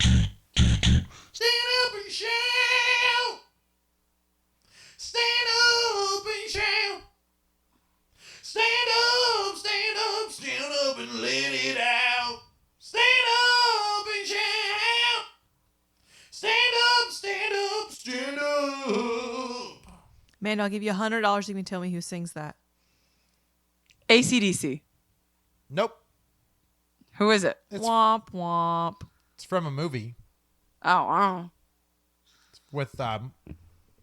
Stand up and shout. Stand up and shout. Stand up, stand up, stand up and let it out. Stand up and shout. Stand up, stand up, stand up. Man, I'll give you $100 if you can tell me who sings that. AC/DC. Nope. Who is it? Womp womp. It's from a movie Oh, wow. with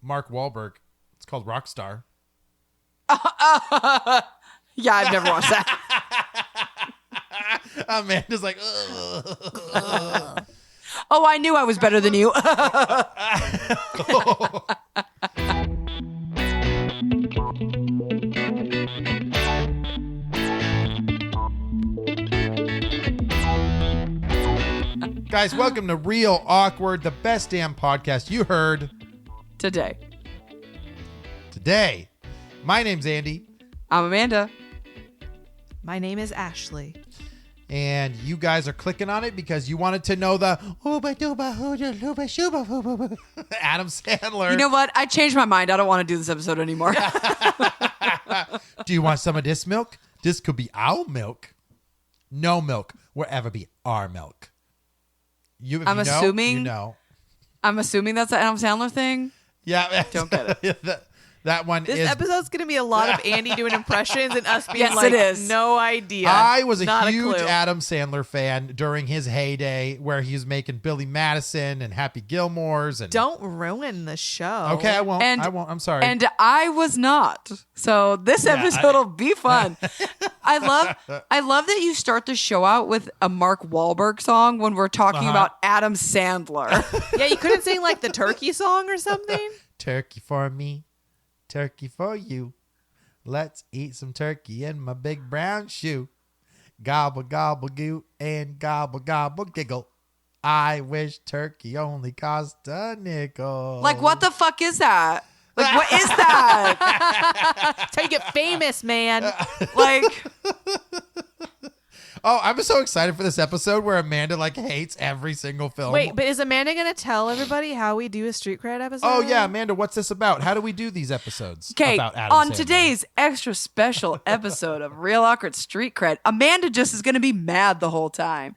Mark Wahlberg. It's called Rockstar. Yeah, I've never watched that. Amanda's like, ugh. Oh, I knew I was better than you. Guys, welcome to Real Awkward, the best damn podcast you heard Today. today. My name's Andy, I'm Amanda. My name is Ashley. and you guys are clicking on it because you wanted to know the Adam Sandler. You know what? I changed my mind. I don't want to do this episode anymore. Do you want some of this milk? This could be our milk. No milk will ever be our milk. If I'm you know, assuming- you know. I'm assuming that's an Adam Sandler thing. Yeah, Don't get it. that one This is. episode's going to be a lot of Andy doing impressions and us being Yes, like, it is. no idea. I was a Not huge clue. Adam Sandler fan during his heyday, where he was making Billy Madison and Happy Gilmore's. And Don't ruin the show. okay, I won't. And- I won't. I'm sorry. And I was not. So this episode will be fun. I love that you start the show out with a Mark Wahlberg song when we're talking about Adam Sandler. Yeah, you couldn't sing like the turkey song or something? Turkey for me, turkey for you. Let's eat some turkey in my big brown shoe. Gobble, gobble, goo, and gobble, gobble, giggle. I wish turkey only cost a nickel. Like, what the fuck is that? Like, what is that? That's how you get famous, man. Like, Oh, I'm so excited for this episode where Amanda hates every single film. Wait, but is Amanda going to tell everybody how we do a street cred episode? Oh yeah, Amanda, what's this about? How do we do these episodes? okay, about Adam on Sandler? today's extra special episode of Real Awkward Street Cred, Amanda just is going to be mad the whole time.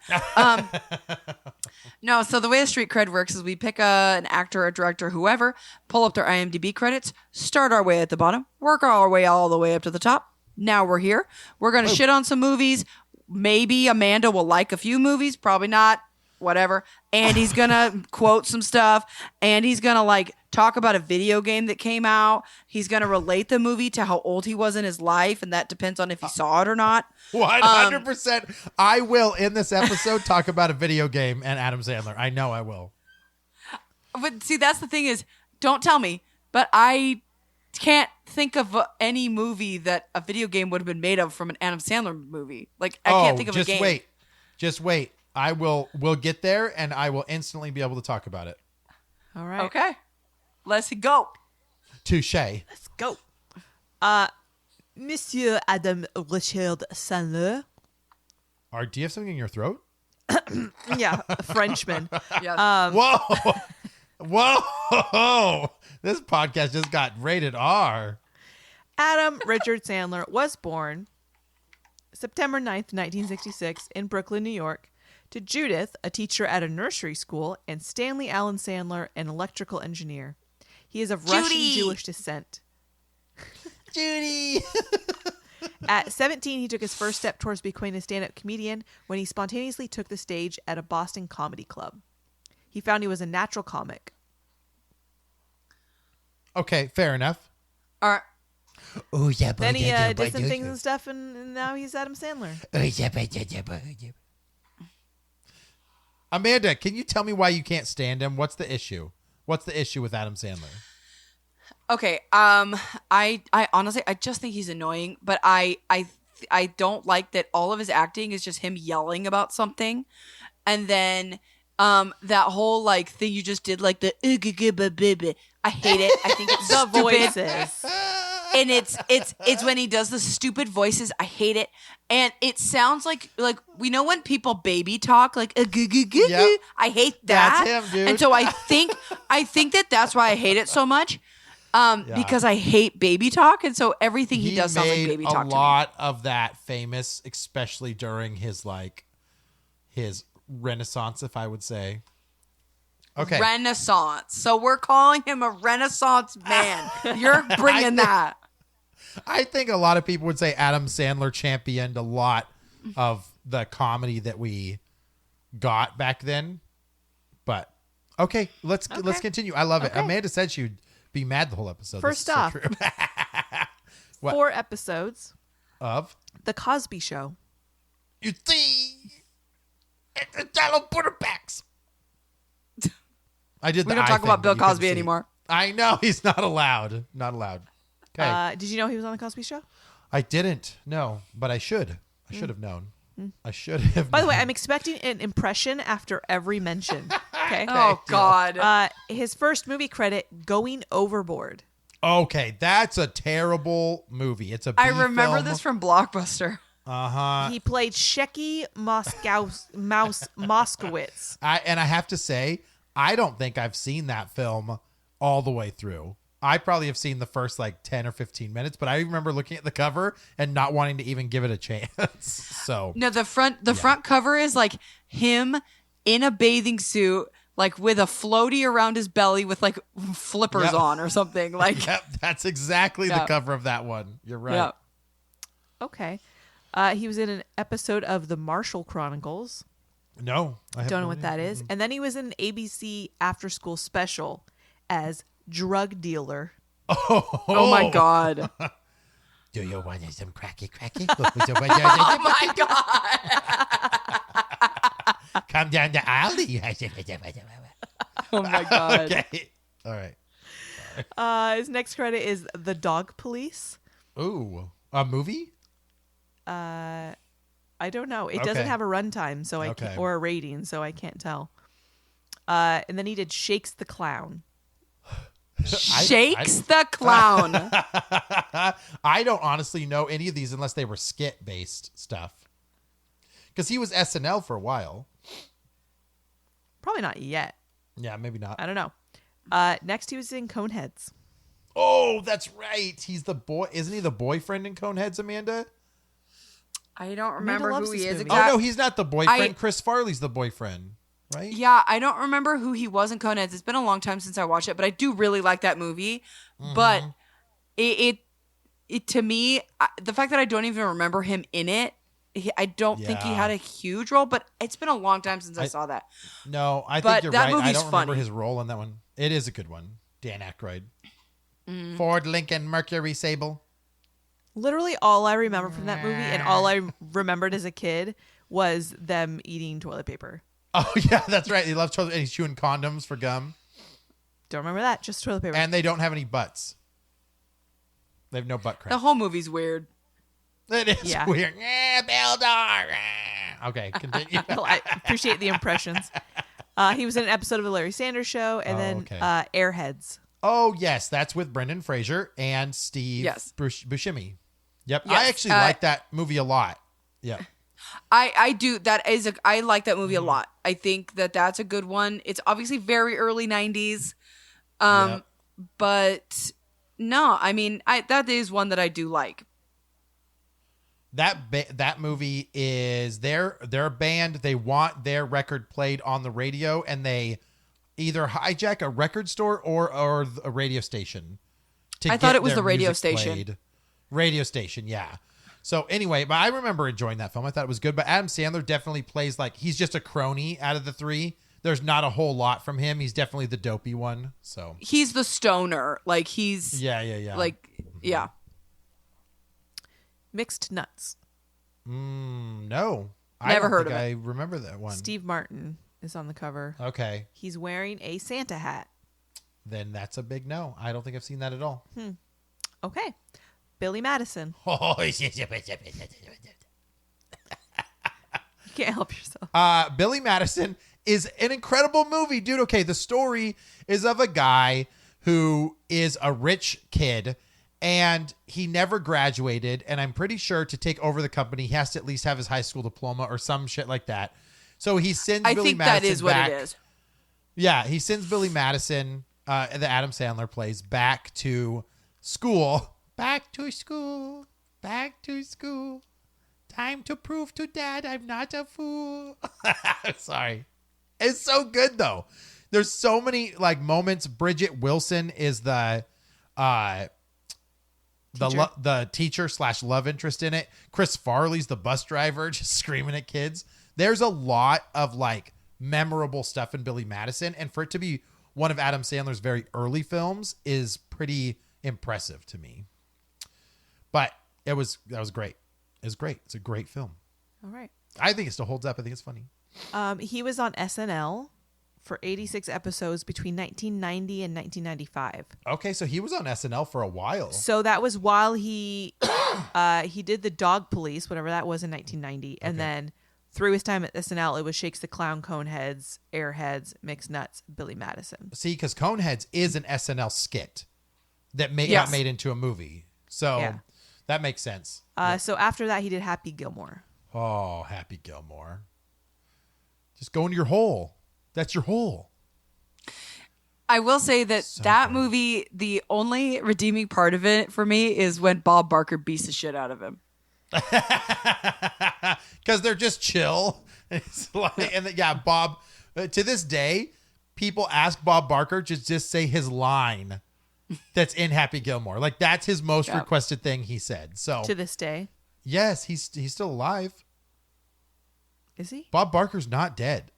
No, so the way the Street Cred works is we pick an actor, a director, whoever, pull up their IMDb credits, start our way at the bottom, work our way all the way up to the top. Now we're here. We're going to shit on some movies. Maybe Amanda will like a few movies, probably not, whatever. And he's going to quote some stuff, and he's going to talk about a video game that came out. He's going to relate the movie to how old he was in his life, and that depends on if he saw it or not. 100%. I will in this episode talk about a video game and Adam Sandler. I know I will. But see, that's the thing is, don't tell me, but I can't think of any movie that a video game would have been made of from an Adam Sandler movie. I can't think of a game. Just wait. We'll get there, and I will instantly be able to talk about it. All right. Okay. Let's go. Touche. Let's go. Monsieur Adam Richard Sandler. Do you have something in your throat? Yeah, a Frenchman. Yes. Whoa. Whoa. This podcast just got rated R. Adam Richard Sandler was born September 9th, 1966 in Brooklyn, New York, to Judith, a teacher at a nursery school, and Stanley Allen Sandler, an electrical engineer. He is of Russian Jewish descent. Judy. At 17, he took his first step towards becoming a stand-up comedian when he spontaneously took the stage at a Boston comedy club. He found he was a natural comic. Okay, fair enough. All right. Oh yeah, Then he did some things and stuff, and now he's Adam Sandler. Amanda, can you tell me why you can't stand him? What's the issue? What's the issue with Adam Sandler? Okay. I honestly, I just think he's annoying, but I don't like that all of his acting is just him yelling about something. And then, that whole thing you just did, the I hate it. I think it's The stupid. voices. and it's when he does the stupid voices. I hate it, and it sounds like we know when people baby talk like a goo goo goo Yep. goo. I hate that. That's him, dude. And so I think that's why I hate it so much. Because I hate baby talk, and so everything he does sounds like baby talk to me. A lot of that famous, especially during his Renaissance, if I would say. Okay. Renaissance. So we're calling him a Renaissance man. You're bringing that. I think a lot of people would say Adam Sandler championed a lot of the comedy that we got back then. But okay, let's continue. I love it. Okay. Amanda said she'd be mad the whole episode. First This is so off, true. What? 4 episodes. Of The Cosby Show. you see, it's a jello quarterbacks. I did. We don't talk about Bill Cosby anymore. I know he's not allowed. Not allowed. Okay. Did you know he was on The Cosby Show? I didn't. No, but I should. I should have known. I should have. By the way, known. I'm expecting an impression after every mention. Okay. Oh God. His first movie credit, Going Overboard. Okay, that's a terrible movie. It's a. I remember this from Blockbuster. He played Shecky Moskowitz. And I have to say, I don't think I've seen that film all the way through. I probably have seen the first 10 or 15 minutes, but I remember looking at the cover and not wanting to even give it a chance. So No, the front cover is him in a bathing suit, with a floaty around his belly with flippers Yep. on or something. Yep, that's exactly the Yep. cover of that one. You're right. Yeah. Okay. He was in an episode of The Marshall Chronicles. No, I have Don't know no what idea. that is. And then he was in an ABC after school special as drug dealer. Oh my God. Do you want some cracky? Oh my God. Come down the alley. Oh my God. Okay. All right. His next credit is The Dog Police. Ooh, a movie? I don't know. It doesn't Okay. have a runtime, so Okay. or a rating, so I can't tell. And then he did Shakes the Clown. Shakes the Clown. I don't honestly know any of these unless they were skit based stuff. Because he was SNL for a while. Probably not yet. Yeah, maybe not. I don't know. Next, he was in Coneheads. Oh, that's right. He's the boy. Isn't he the boyfriend in Coneheads, Amanda? I don't remember loves who he this is movie. exactly. Oh, no, he's not the boyfriend. Chris Farley's the boyfriend, right? Yeah, I don't remember who he was in Coneheads. It's been a long time since I watched it, but I do really like that movie. But it to me, the fact that I don't even remember him in it, I don't think he Yeah. had a huge role. But it's been a long time since I saw that. No, I But think you're that right. I movie's don't remember funny. his role in that one. It is a good one. Dan Aykroyd. Ford, Lincoln, Mercury, Sable. Literally all I remember from that movie and all I remembered as a kid was them eating toilet paper. Oh, yeah, that's right. He loves toilet and he's chewing condoms for gum. Don't remember that. Just toilet paper. And they don't have any butts. They have no butt crack. The whole movie's weird. It is Yeah. weird. Beldar. Okay, continue. Well, I appreciate the impressions. He was in an episode of The Larry Sanders Show and then okay. Airheads. Oh, yes, that's with Brendan Fraser and Steve Yes. Buscemi. Yep, Yes, I actually like that movie a lot. Yep. I do. I like that movie a lot. I think that's a good one. It's obviously very early 90s. Yep. But no, I mean, that is one that I do like. That movie is their band. They want their record played on the radio, and they either hijack a record store or a radio station. I thought it was the radio station. Played. Radio station, yeah. So anyway, but I remember enjoying that film. I thought it was good. But Adam Sandler definitely plays he's just a crony out of the three. There's not a whole lot from him. He's definitely the dopey one. So He's the stoner. He's yeah. yeah. Mixed Nuts. No, Never heard think of it. I remember that one. Steve Martin is on the cover. Okay, He's wearing a Santa hat. then that's a big no. I don't think I've seen that at all. Okay. Billy Madison. Oh, You can't help yourself. Billy Madison is an incredible movie, dude. Okay, the story is of a guy who is a rich kid And he never graduated. And I'm pretty sure to take over the company, he has to at least have his high school diploma or some shit like that. So he sends I Billy think Madison that is back. what it is. Yeah, he sends Billy Madison, that Adam Sandler plays, back to school. Back to school. Back to school. Time to prove to Dad I'm not a fool. Sorry. It's so good, though. There's so many like moments. Bridget Wilson is the teacher / love interest in it. Chris Farley's the bus driver, just screaming at kids. There's a lot of like memorable stuff in Billy Madison, and for it to be one of Adam Sandler's very early films is pretty impressive to me. But that was great. It was great. It's a great film. All right. I think it still holds up. I think it's funny. He was on SNL for 86 episodes between 1990 and 1995. Okay, so he was on SNL for a while. So that was while he did the Dog Police, whatever that was in 1990, and then through his time at SNL, it was Shakes the Clown, Coneheads, Airheads, Mixed Nuts, Billy Madison. See, because Coneheads is an SNL skit that got made into a movie. So that makes sense. So after that, he did Happy Gilmore. Oh, Happy Gilmore. Just go into your hole. That's your hole. I will say that that movie, the only redeeming part of it for me is when Bob Barker beats the shit out of him. Because they're just chill. It's like, Bob, to this day, people ask Bob Barker to just say his line that's in Happy Gilmore. Like, that's his most requested thing he said. So to this day. Yes, he's still alive. Is he? Bob Barker's not dead.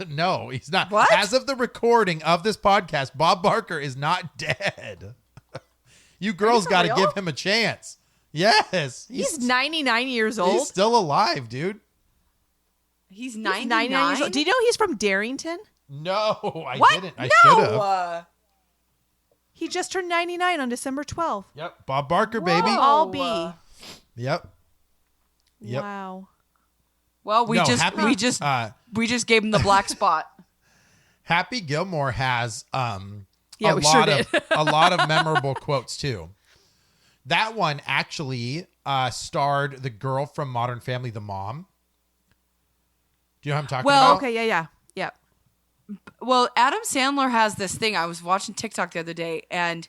No, he's not. What? As of the recording of this podcast, Bob Barker is not dead. You girls got to give him a chance. Yes. He's 99 years old. He's still alive, dude. He's 99 years old. Do you know he's from Darrington? No, I What? didn't. I should have. He just turned 99 on December 12th. Yep. Bob Barker, baby. I'll be. Yep. Wow. Well, we just gave him the black spot. Happy Gilmore has a lot of memorable quotes too. That one actually starred the girl from Modern Family, the mom. Do you know what I'm talking about? Okay, yeah. Well, Adam Sandler has this thing. I was watching TikTok the other day, and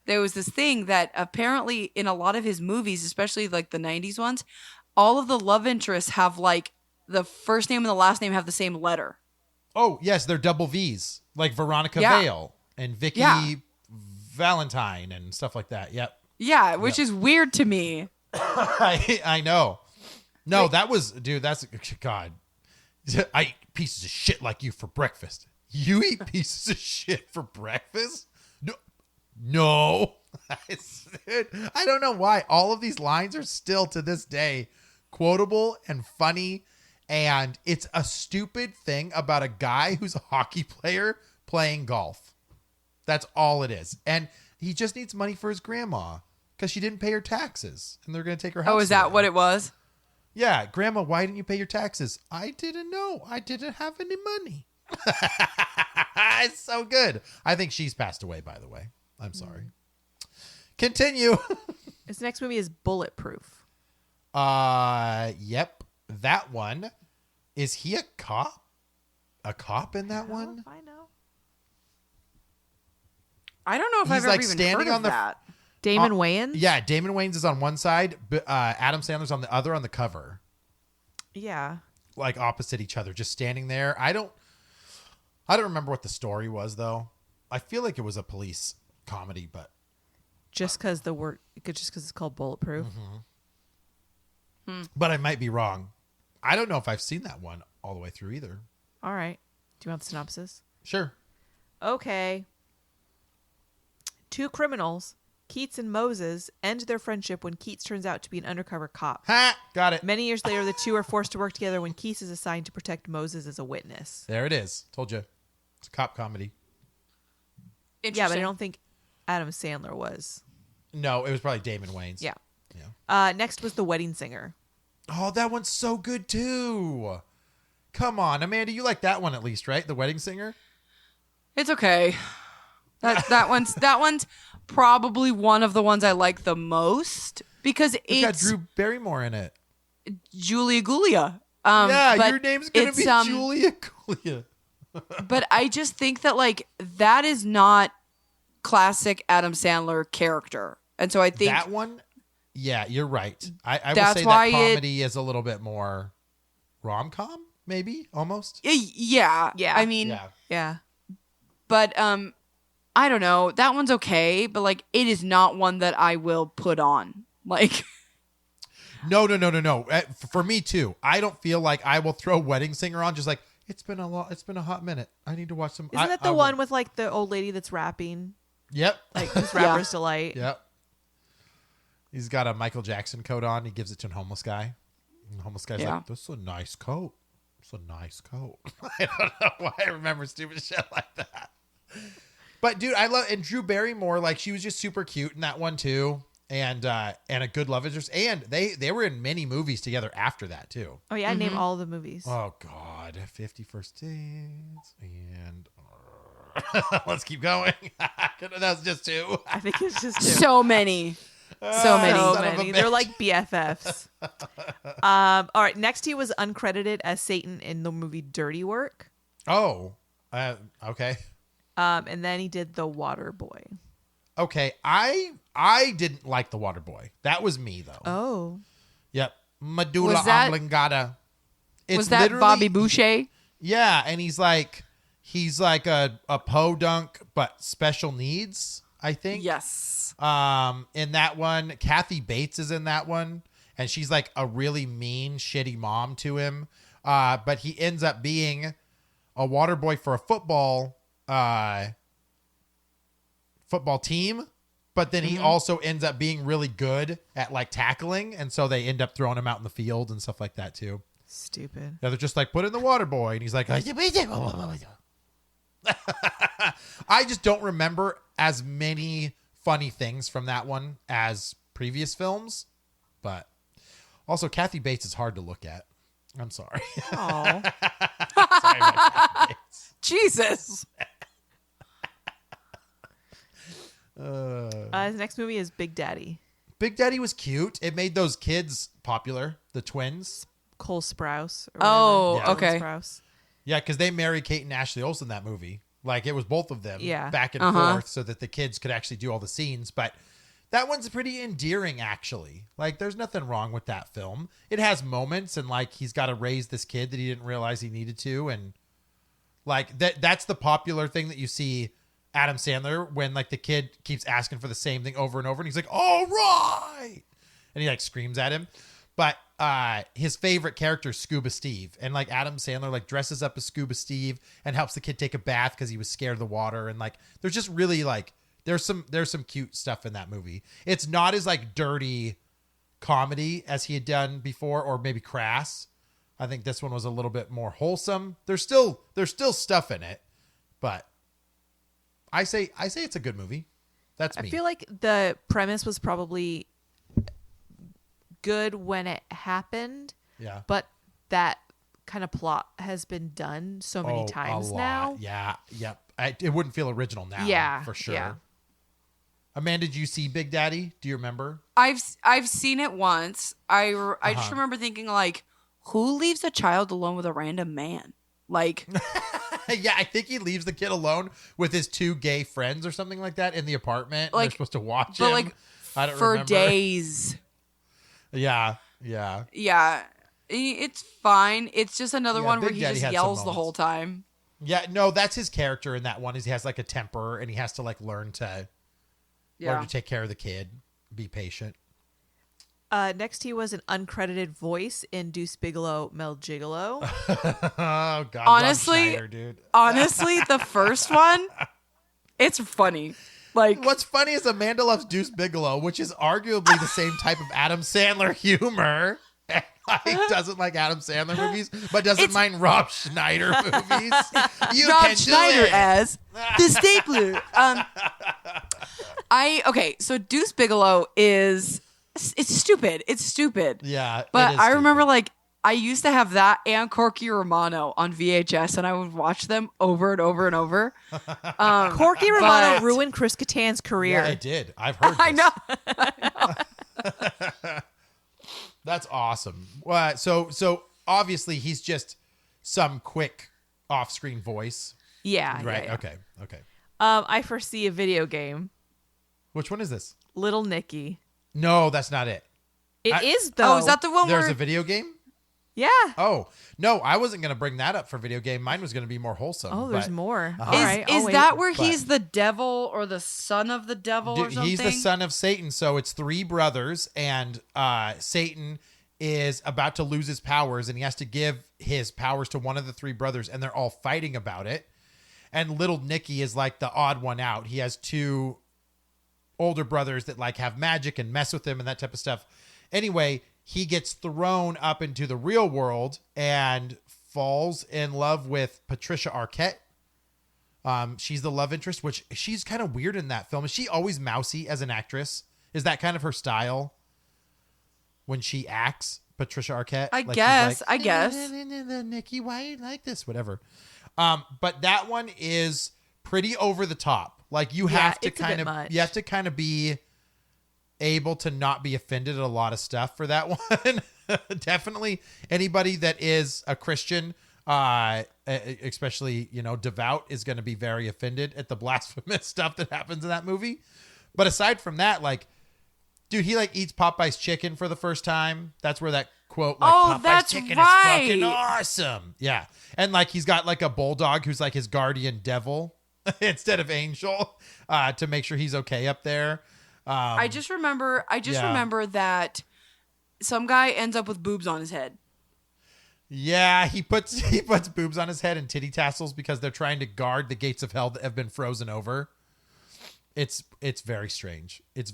there was this thing that apparently in a lot of his movies, especially like the 90s ones, all of the love interests have like the first name and the last name have the same letter. Oh, yes, they're double V's, like Veronica Vale and Vicky Valentine and stuff like that. Yep. Yeah, which is weird to me. I know. No, that was, dude, that's, God. I eat pieces of shit like you for breakfast. You eat pieces of shit for breakfast? No. I don't know why. All of these lines are still to this day quotable and funny. And it's a stupid thing about a guy who's a hockey player playing golf. That's all it is. And he just needs money for his grandma because she didn't pay her taxes. And they're going to take her house. Oh, is that what it was? Yeah. Grandma, why didn't you pay your taxes? I didn't know. I didn't have any money. It's so good. I think she's passed away, by the way. I'm sorry. Continue. His next movie is Bulletproof. Yep. That one. Is he a cop? A cop in that one? I know. I don't know if I've ever even heard of that. Damon Wayans? Yeah, Damon Wayans is on one side, but Adam Sandler's on the other on the cover. Yeah. Like opposite each other, just standing there. I don't remember what the story was though. I feel like it was a police comedy, but just because it's called Bulletproof. Mm-hmm. But I might be wrong. I don't know if I've seen that one all the way through either. All right. Do you want the synopsis? Sure. Okay. Two criminals, Keats and Moses, end their friendship when Keats turns out to be an undercover cop. Ha! Got it. Many years later, the two are forced to work together when Keats is assigned to protect Moses as a witness. There it is. Told you. It's a cop comedy. Yeah, but I don't think Adam Sandler was. No, it was probably Damon Wayans. Yeah. Yeah. Next was The Wedding Singer. Oh, that one's so good too. Come on, Amanda, you like that one at least, right? The Wedding Singer? It's okay. That one's probably one of the ones I like the most because It's got it's Drew Barrymore in it. Julia Gulia. Yeah, but your name's gonna be Julia Gulia. But I just think that like that is not classic Adam Sandler character, and so I think That one. Yeah, you're right. I will That's say why that comedy is a little bit more rom-com, maybe almost. yeah. I mean, Yeah. Yeah. but I don't know. That one's okay, but like it is not one that I will put on. Like No. For me too. I don't feel like I will throw Wedding Singer on. Just like it's been a hot minute. I need to watch some. Isn't that the one with like the old lady that's rapping? Yep. Like just rapper's delight. Yep. He's got a Michael Jackson coat on. He gives it to a homeless guy. And the homeless guy's like, "This is a nice coat. It's a nice coat." I don't know why I remember stupid shit like that. But dude, I love and Drew Barrymore. Like she was just super cute in that one too. And a good love interest, and they were in many movies together after that too. Oh yeah, I name all the movies. Oh God, 50 First Dates, and let's keep going. That was just two. I think it's just two. so many. So son of a many. They're bitch. like BFFs. All right. Next, he was uncredited as Satan in the movie Dirty Work. Oh, okay, And then he did The Water Boy. okay. I didn't like The Water Boy. That was me though. Oh. Yep, medulla Was that- oblongata. Was that literally- Bobby Boucher? Yeah, and he's like a podunk but special needs. I think. Yes. In that one, Kathy Bates is in that one, and she's like a really mean, shitty mom to him. But he ends up being a water boy for a football team. But then he also ends up being really good at like tackling, and so they end up throwing him out in the field and stuff like that too. Stupid. Yeah, they're just like, put in the water boy, and he's like, I just don't remember as many funny things from that one as previous films, but also Kathy Bates is hard to look at. I'm sorry. Oh. Sorry about Kathy Bates. Jesus. His next movie is Big Daddy. Big Daddy was cute. It made those kids popular, the twins. Cole Sprouse. Or Oh, whatever. okay. Dylan Sprouse. Yeah, because they married Kate and Ashley Olsen in that movie. Like it was both of them back and Uh-huh. forth so that the kids could actually do all the scenes. But that one's pretty endearing, actually. Like there's nothing wrong with that film. It has moments, and like he's got to raise this kid that he didn't realize he needed to. And like that's the popular thing that you see Adam Sandler when like the kid keeps asking for the same thing over and over. And he's like, all right. And he like screams at him. But his favorite character is Scuba Steve, and like Adam Sandler like dresses up as Scuba Steve and helps the kid take a bath because he was scared of the water, and like there's just really like there's some cute stuff in that movie. It's not as like dirty comedy as he had done before, or maybe Crass. I think this one was a little bit more wholesome. There's still stuff in it, but I say it's a good movie. That's me. I feel like the premise was probably good when it happened, yeah. but that kind of plot has been done so many times a lot. now. Yeah, yep. It wouldn't feel original now. Yeah, for sure. yeah. Amanda, did you see Big Daddy? Do you remember? I've seen it once. I just remember thinking like, who leaves a child alone with a random man? Like, Yeah, I think he leaves the kid alone with his two gay friends or something like that in the apartment. Like, they're supposed to watch but him. like I don't for remember. days. Yeah. Yeah, it's fine. It's just another Yeah, one where Big he Daddy just had some yells the moments. whole time. Yeah, no, that's his character in that one. Is he has like a temper and he has to like learn to take care of the kid, be patient. Next, he was an uncredited voice in Deuce Bigalow, Mel Gigolo. Oh God, Honestly- Rob Schneider, dude. Honestly, the first one, it's funny. Like, What's funny is Amanda loves Deuce Bigalow, which is arguably the same type of Adam Sandler humor. And like, doesn't like Adam Sandler movies, but doesn't mind Rob Schneider movies. You Rob can do Schneider it. as the stapler. So Deuce Bigalow it's stupid. It's stupid. Yeah, But it is I remember stupid. like I used to have that and Corky Romano on VHS, and I would watch them over and over and over. Corky Romano but- ruined Chris Kattan's career. Yeah, it did. I've heard this. I know. That's awesome. So obviously he's just some quick off-screen voice. Yeah. Right. Yeah. Okay. I foresee a video game. Which one is this? Little Nicky. No, that's not it. It is though. Oh, is that the one There's where... a video game? Yeah. Oh, no, I wasn't going to bring that up for video game. Mine was going to be more wholesome. Oh, there's but- more. Uh-huh. All right. Is I'll that wait. where But- he's the devil or the son of the devil or something? He's the son of Satan, so it's three brothers, and Satan is about to lose his powers, and he has to give his powers to one of the three brothers, and they're all fighting about it. And little Nicky is like the odd one out. He has two older brothers that like have magic and mess with him and that type of stuff. Anyway, he gets thrown up into the real world and falls in love with Patricia Arquette. She's the love interest, which she's kind of weird in that film. Is she always mousy as an actress? Is that kind of her style when she acts, Patricia Arquette? I Like, she's guess. like, I guess. Nikki, why you like this? Whatever. But that one is pretty over the top. Like you Yeah, have to it's a bit kind much. of be able to not be offended at a lot of stuff for that one. Definitely anybody that is a Christian, especially, devout, is going to be very offended at the blasphemous stuff that happens in that movie. But aside from that, like, dude, he like eats Popeye's chicken for the first time. That's where that quote, like, Oh, Popeye's that's chicken right. is fucking awesome. Yeah. And like, he's got like a bulldog who's like his guardian devil instead of angel, to make sure he's okay up there. I just remember yeah. remember that some guy ends up with boobs on his head. Yeah, he puts boobs on his head and titty tassels because they're trying to guard the gates of hell that have been frozen over. It's very strange. It's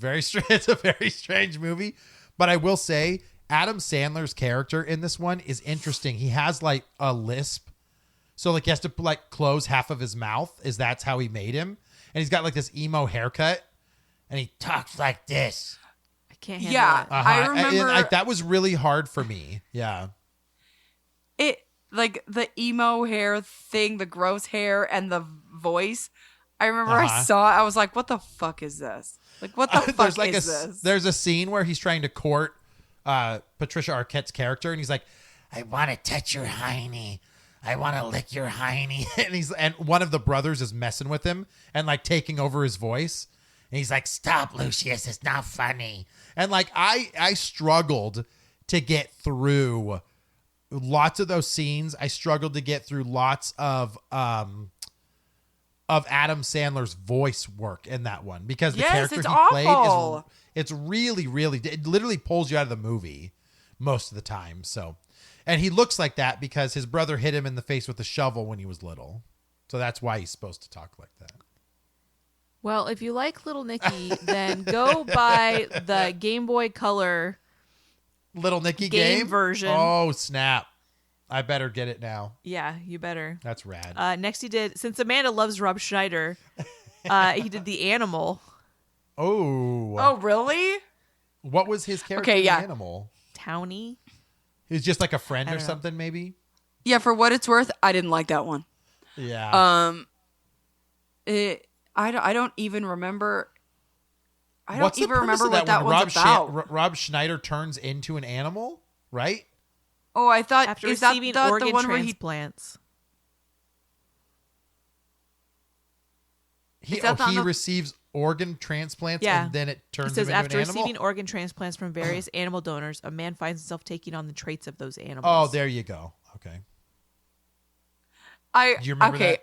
a very strange movie. But I will say, Adam Sandler's character in this one is interesting. He has like a lisp, so like he has to like close half of his mouth. That's how he made him, and he's got like this emo haircut, and he talks like this. I can't handle Yeah. it. I remember- And that was really hard for me. Yeah. It like the emo hair thing, the gross hair and the voice. I remember I saw it. I was like, what the fuck is this? Like, what the fuck is this? There's a scene where he's trying to court Patricia Arquette's character, and he's like, I want to touch your hiney. I want to lick your hiney. And one of the brothers is messing with him and like taking over his voice. And he's like, stop, Lucius. It's not funny. And like, I struggled to get through lots of those scenes. I struggled to get through lots of Adam Sandler's voice work in that one because the Yes, character it's he awful. played it's really, really, it literally pulls you out of the movie most of the time. So, and he looks like that because his brother hit him in the face with a shovel when he was little. So that's why he's supposed to talk like that. Well, if you like Little Nicky, then go buy the Game Boy Color. Little Nicky Game version. Oh, snap. I better get it now. Yeah, you better. That's rad. Next he did, since Amanda loves Rob Schneider, he did The Animal. Oh, really? What was his character Okay, in yeah. The Animal? Townie. He was just like a friend I or don't know. something, maybe? Yeah, for what it's worth, I didn't like that one. Yeah. I don't even remember. I What's don't even the premise remember of what that when one's about. Rob Schneider turns into an animal, right? Oh, I thought After is that receiving the organ one where he? transplants. He Is that not the- receives organ transplants Yeah. and then it It turns says him into after an animal. receiving organ transplants from various animal donors, a man finds himself taking on the traits of those animals. Oh, there you go. Okay. Do you remember okay.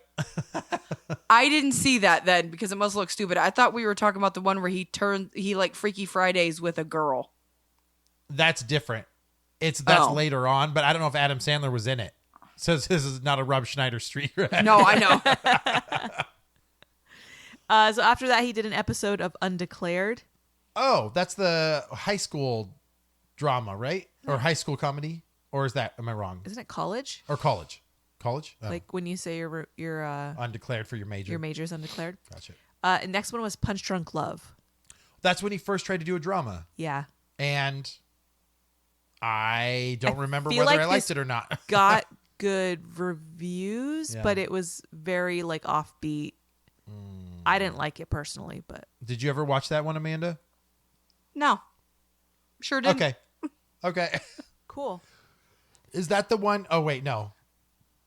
I didn't see that then because it must look stupid. I thought we were talking about the one where he like Freaky Fridays with a girl. That's different. That's Oh. later on, but I don't know if Adam Sandler was in it. Says this is not a Rob Schneider street. No, I know. So after that, he did an episode of Undeclared. Oh, that's the high school drama, right? Or high school comedy? Or is that, am I wrong? Isn't it college? Or college? College? Oh, Like when you say your undeclared for your major. major's undeclared. Gotcha. And next one was Punch Drunk Love. That's when he first tried to do a drama. Yeah. And I don't remember feel whether like I liked this it or not. got good reviews, Yeah. but it was very like offbeat. I didn't like it personally, but Did you ever watch that one, Amanda? No. Sure didn't. Okay. Okay. cool. Is that the one? Oh, wait, no.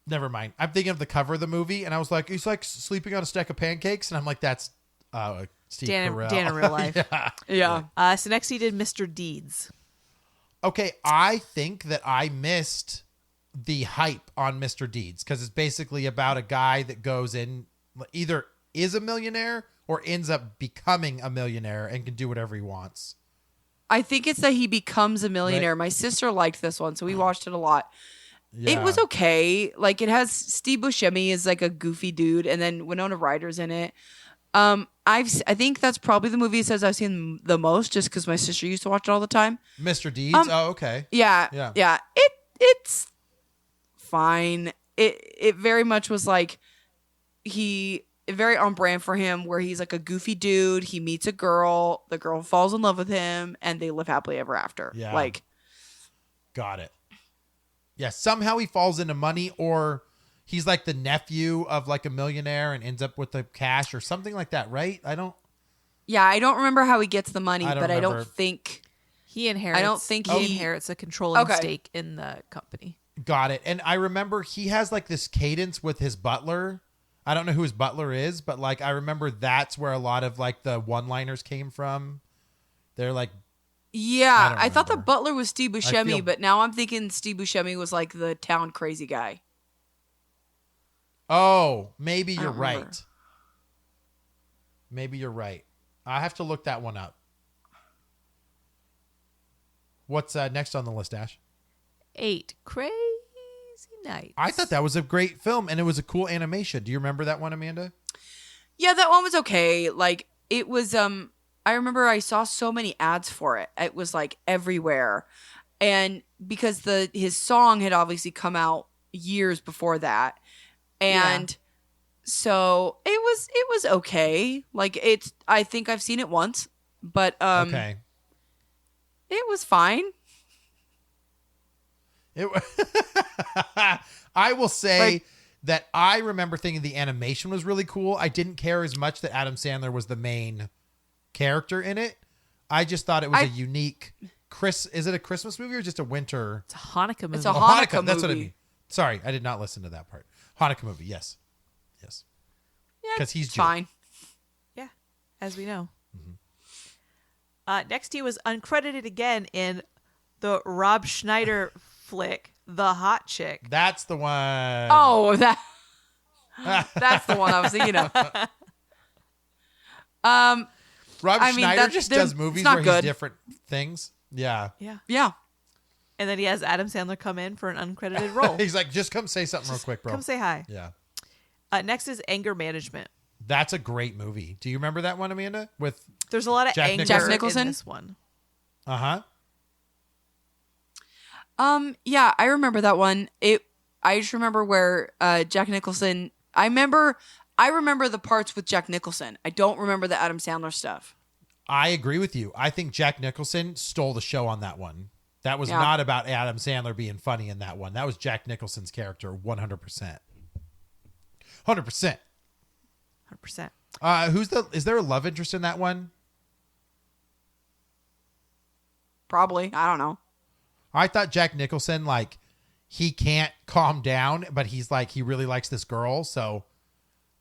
Never mind. I'm thinking of the cover of the movie, and I was like, he's like sleeping on a stack of pancakes, and I'm like, that's Steve Carell. Dan in real life. Yeah. Yeah. So next he did Mr. Deeds. Okay, I think that I missed the hype on Mr. Deeds because it's basically about a guy that goes in, either is a millionaire or ends up becoming a millionaire and can do whatever he wants. I think it's that he becomes a millionaire. Right. My sister liked this one, so we watched it a lot. Yeah. It was okay. Like, it has Steve Buscemi is like a goofy dude, and then Winona Ryder's in it. I think that's probably the movie it says I've seen the most, just because my sister used to watch it all the time. Mr. Deeds? Oh, okay. Yeah, Yeah. yeah. It's fine. It very much was like very on brand for him, where he's like a goofy dude. He meets a girl, the girl falls in love with him, and they live happily ever after. Yeah. Like, Got it. Yeah, somehow he falls into money, or he's like the nephew of like a millionaire and ends up with the cash or something like that, right? I don't remember how he gets the money, I don't but I don't remember. think He inherits. I don't think he he- inherits a controlling Okay. stake in the company. got it. And I remember he has like this cadence with his butler. I don't know who his butler is, but like I remember that's where a lot of like the one-liners came from. They're like, Yeah, I I thought the remember. butler was Steve Buscemi, feel- but now I'm thinking Steve Buscemi was like the town crazy guy. oh, maybe you're don't remember. right. Maybe you're right. I have to look that one up. What's next on the list, Ash? 8 Crazy Nights. I thought that was a great film, and it was a cool animation. Do you remember that one, Amanda? Yeah, that one was okay. Like, it was I remember I saw so many ads for it. It was like everywhere. And because his song had obviously come out years before that. And so it was okay. Like, I think I've seen it once, but Okay. it was fine. It, I will say Like- that I remember thinking the animation was really cool. I didn't care as much that Adam Sandler was the main character in it. I just thought it was a unique is it a Christmas movie or just a winter? It's a Hanukkah movie. It's a Oh, Hanukkah That's what I movie. mean. Sorry, I did not listen to that part. Hanukkah movie. Yes. Yeah, 'Cause he's it's Jew. fine. Yeah, as we know. Mm-hmm. Next, he was uncredited again in the Rob Schneider flick, The Hot Chick. That's the one. Oh, that's the one I was thinking of. Rob I mean, Schneider just it's does movies not where good. he's different things. Yeah. Yeah. Yeah. And then he has Adam Sandler come in for an uncredited role. He's like, just come say something real quick, bro. Come say hi. Yeah. Next is Anger Management. That's a great movie. Do you remember that one, Amanda? With There's a lot of Jack anger Nicholson? Nicholson? in this one. uh-huh. Yeah, I remember that one. I just remember where Jack Nicholson. I remember the parts with Jack Nicholson. I don't remember the Adam Sandler stuff. I agree with you. I think Jack Nicholson stole the show on that one. That was Yeah. not about Adam Sandler being funny in that one. That was Jack Nicholson's character 100%. 100%. 100%. Is there a love interest in that one? Probably. I don't know. I thought Jack Nicholson, like, he can't calm down, but he's like, he really likes this girl. So,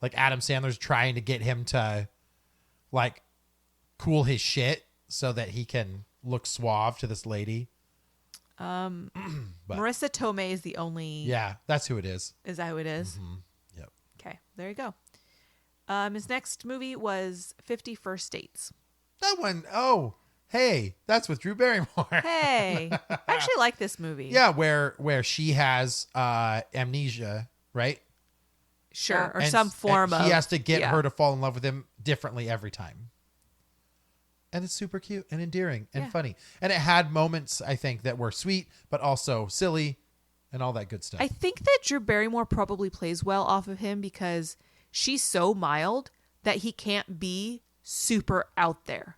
like, Adam Sandler's trying to get him to, like, cool his shit so that he can look suave to this lady. But- Marissa Tomei is the only. Yeah, that's who it is. Is that who it is? Yep. Okay, there you go. His next movie was 50 First Dates. That one, oh, hey, that's with Drew Barrymore. Hey, I actually like this movie. Yeah, where she has amnesia, right? Sure. Or And- some and form of. he has to get yeah. her to fall in love with him differently every time. And it's super cute and endearing and Yeah. funny. And it had moments, I think, that were sweet, but also silly and all that good stuff. I think that Drew Barrymore probably plays well off of him because she's so mild that he can't be super out there.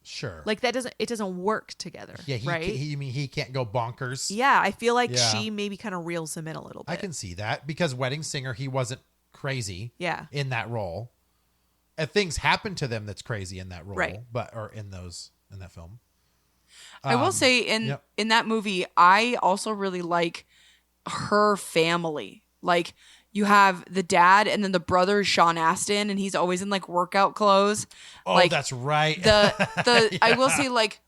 Sure. Like it doesn't work together. Yeah, right? You mean he can't go bonkers? Yeah, I feel like Yeah. she maybe kind of reels him in a little bit. I can see that because Wedding Singer, he wasn't crazy Yeah. in that role. And things happen to them that's crazy in that role, Right. or in that film. I will say in that movie, I also really like her family. Like you have the dad and then the brother is Sean Astin, and he's always in like workout clothes. Oh, like, that's right. The I will say like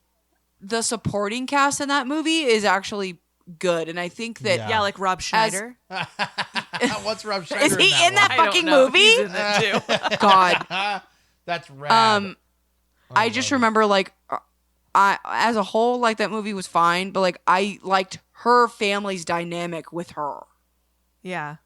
the supporting cast in that movie is actually good, and I think that Yeah, like Rob Schneider. What's Rob Schneider? is he in that I don't fucking know. movie? He's in it too. God, that's rad. I just remember like I as a whole like that movie was fine, but like I liked her family's dynamic with her. Yeah.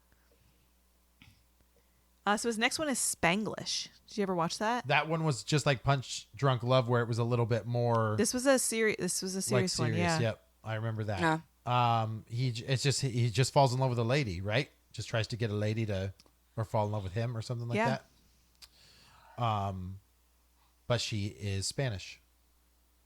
So his next one is Spanglish. Did you ever watch that? That one was just like Punch Drunk Love, where it was a little bit more. This was a serious. like one. Yeah. Yep, I remember that. Yeah. He just falls in love with a lady, right? Just tries to get a lady to, or fall in love with him or something like Yeah. that. But she is Spanish,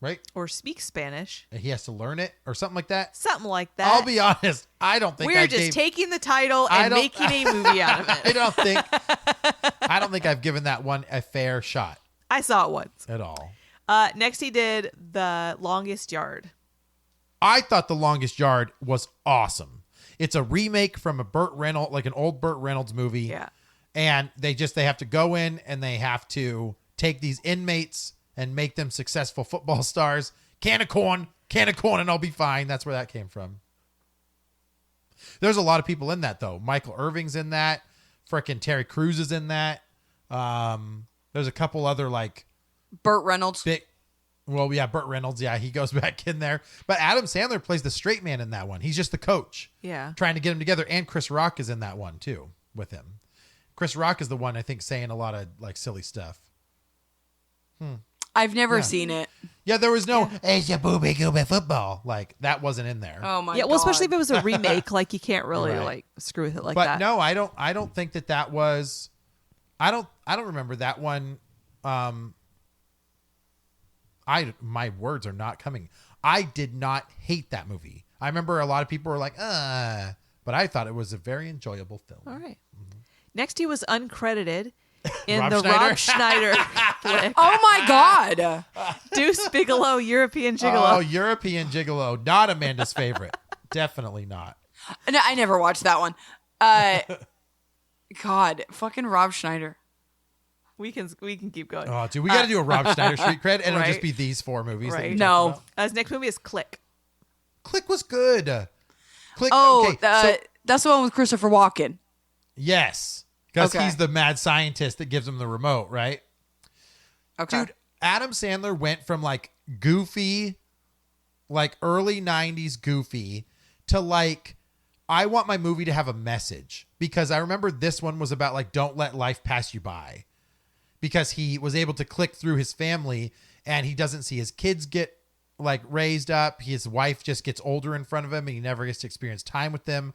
right? Or speaks Spanish. And he has to learn it or something like that. Something like that. I'll be honest, I don't think We're just taking the title and making a movie out of I it. don't think I've given that one a fair shot I saw it once. at all. Next, he did The Longest Yard. I thought The Longest Yard was awesome. It's a remake from a Burt Reynolds, like an old Burt Reynolds movie. Yeah. And they have to go in and they have to take these inmates and make them successful football stars. Can of corn, and I'll be fine. That's where that came from. There's a lot of people in that, though. Michael Irving's in that. Frickin' Terry Crews is in that. There's a couple other, like... Burt Reynolds. Burt Reynolds. Yeah, he goes back in there. But Adam Sandler plays the straight man in that one. He's just the coach. Yeah. Trying to get them together. And Chris Rock is in that one, too, with him. Chris Rock is the one, I think, saying a lot of, like, silly stuff. I've never seen it. Yeah, there was no "It's a booby gooby football." Like that wasn't in there. Oh my Yeah, god. well, especially if it was a remake, like you can't really Right. like screw with it like but that. no, I don't think that was. I don't remember that one. My words are not coming. I did not hate that movie. I remember a lot of people were like, but I thought it was a very enjoyable film. All right. Next, he was uncredited in Rob the Schneider? Rob Schneider flick, Oh my god. Deuce Bigelow, European Oh, Gigolo. European Gigolo, not Amanda's favorite. Definitely not. No, I never watched that one. God, fucking Rob Schneider. We can keep going. Oh, dude, we got to do a Rob Schneider street cred, and it'll Right. just be these four movies. That we Right. talked No. about. His next movie is Click. Click was good. Click. Oh, okay, so that's the one with Christopher Walken. yes, because Okay. he's the mad scientist that gives him the remote, right? Okay. Dude, Adam Sandler went from like goofy, like early 90s goofy, to like, I want my movie to have a message. Because I remember this one was about like, don't let life pass you by. Because he was able to click through his family and he doesn't see his kids get like raised up. His wife just gets older in front of him and he never gets to experience time with them.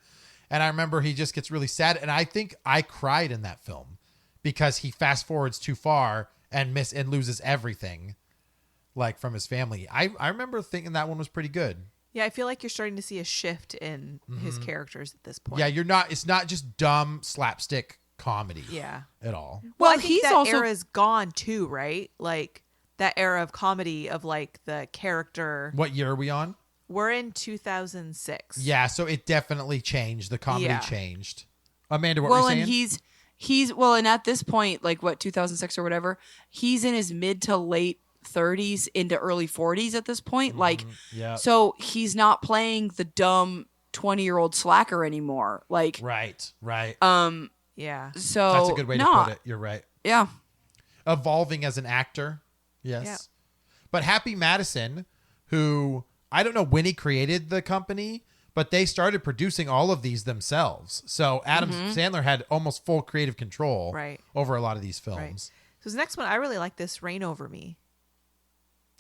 And I remember he just gets really sad. And I think I cried in that film because he fast forwards too far and loses everything like from his family. I remember thinking that one was pretty good. Yeah, I feel like you're starting to see a shift in his characters at this point. Yeah, it's not just dumb slapstick comedy. Yeah. At all. Well, I Well, think he's that also- era is gone too, right? Like that era of comedy of like the character. What year are we on? We're in 2006. Yeah, so it definitely changed. The comedy Yeah. changed. Amanda, what were Well, you saying? and he's well, and at this point, like what 2006 or whatever, he's in his mid to late 30s into early 40s at this point. Like, yeah. so he's not playing the dumb 20-year-old slacker anymore. Like, Right. Yeah. so That's a good way to put it. You're right. Yeah. Evolving as an actor. Yes. Yeah. But Happy Madison, who I don't know when he created the company, but they started producing all of these themselves. So Adam Sandler had almost full creative control Right. over a lot of these films. Right. So his next one, I really like this, Reign Over Me.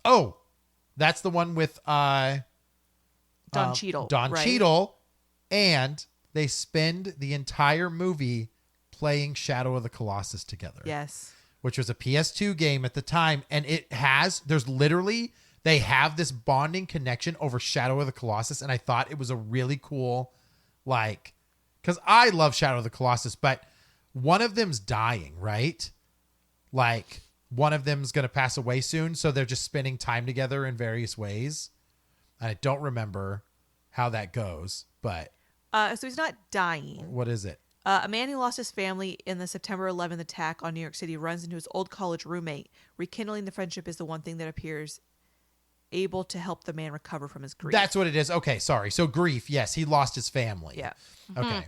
Oh, that's the one with Don Cheadle. Don right? Cheadle, and they spend the entire movie playing Shadow of the Colossus together. Yes. which was a PS2 game at the time. And they have this bonding connection over Shadow of the Colossus. And I thought it was a really cool, like, because I love Shadow of the Colossus, but one of them's dying, right? Like, one of them's going to pass away soon. So they're just spending time together in various ways. And I don't remember how that goes, but. So he's not dying. What is it? A man who lost his family in the September 11th attack on New York City runs into his old college roommate. Rekindling the friendship is the one thing that appears able to help the man recover from his grief. That's what it is. Okay, sorry. So grief, yes, he lost his family. Yeah. Okay,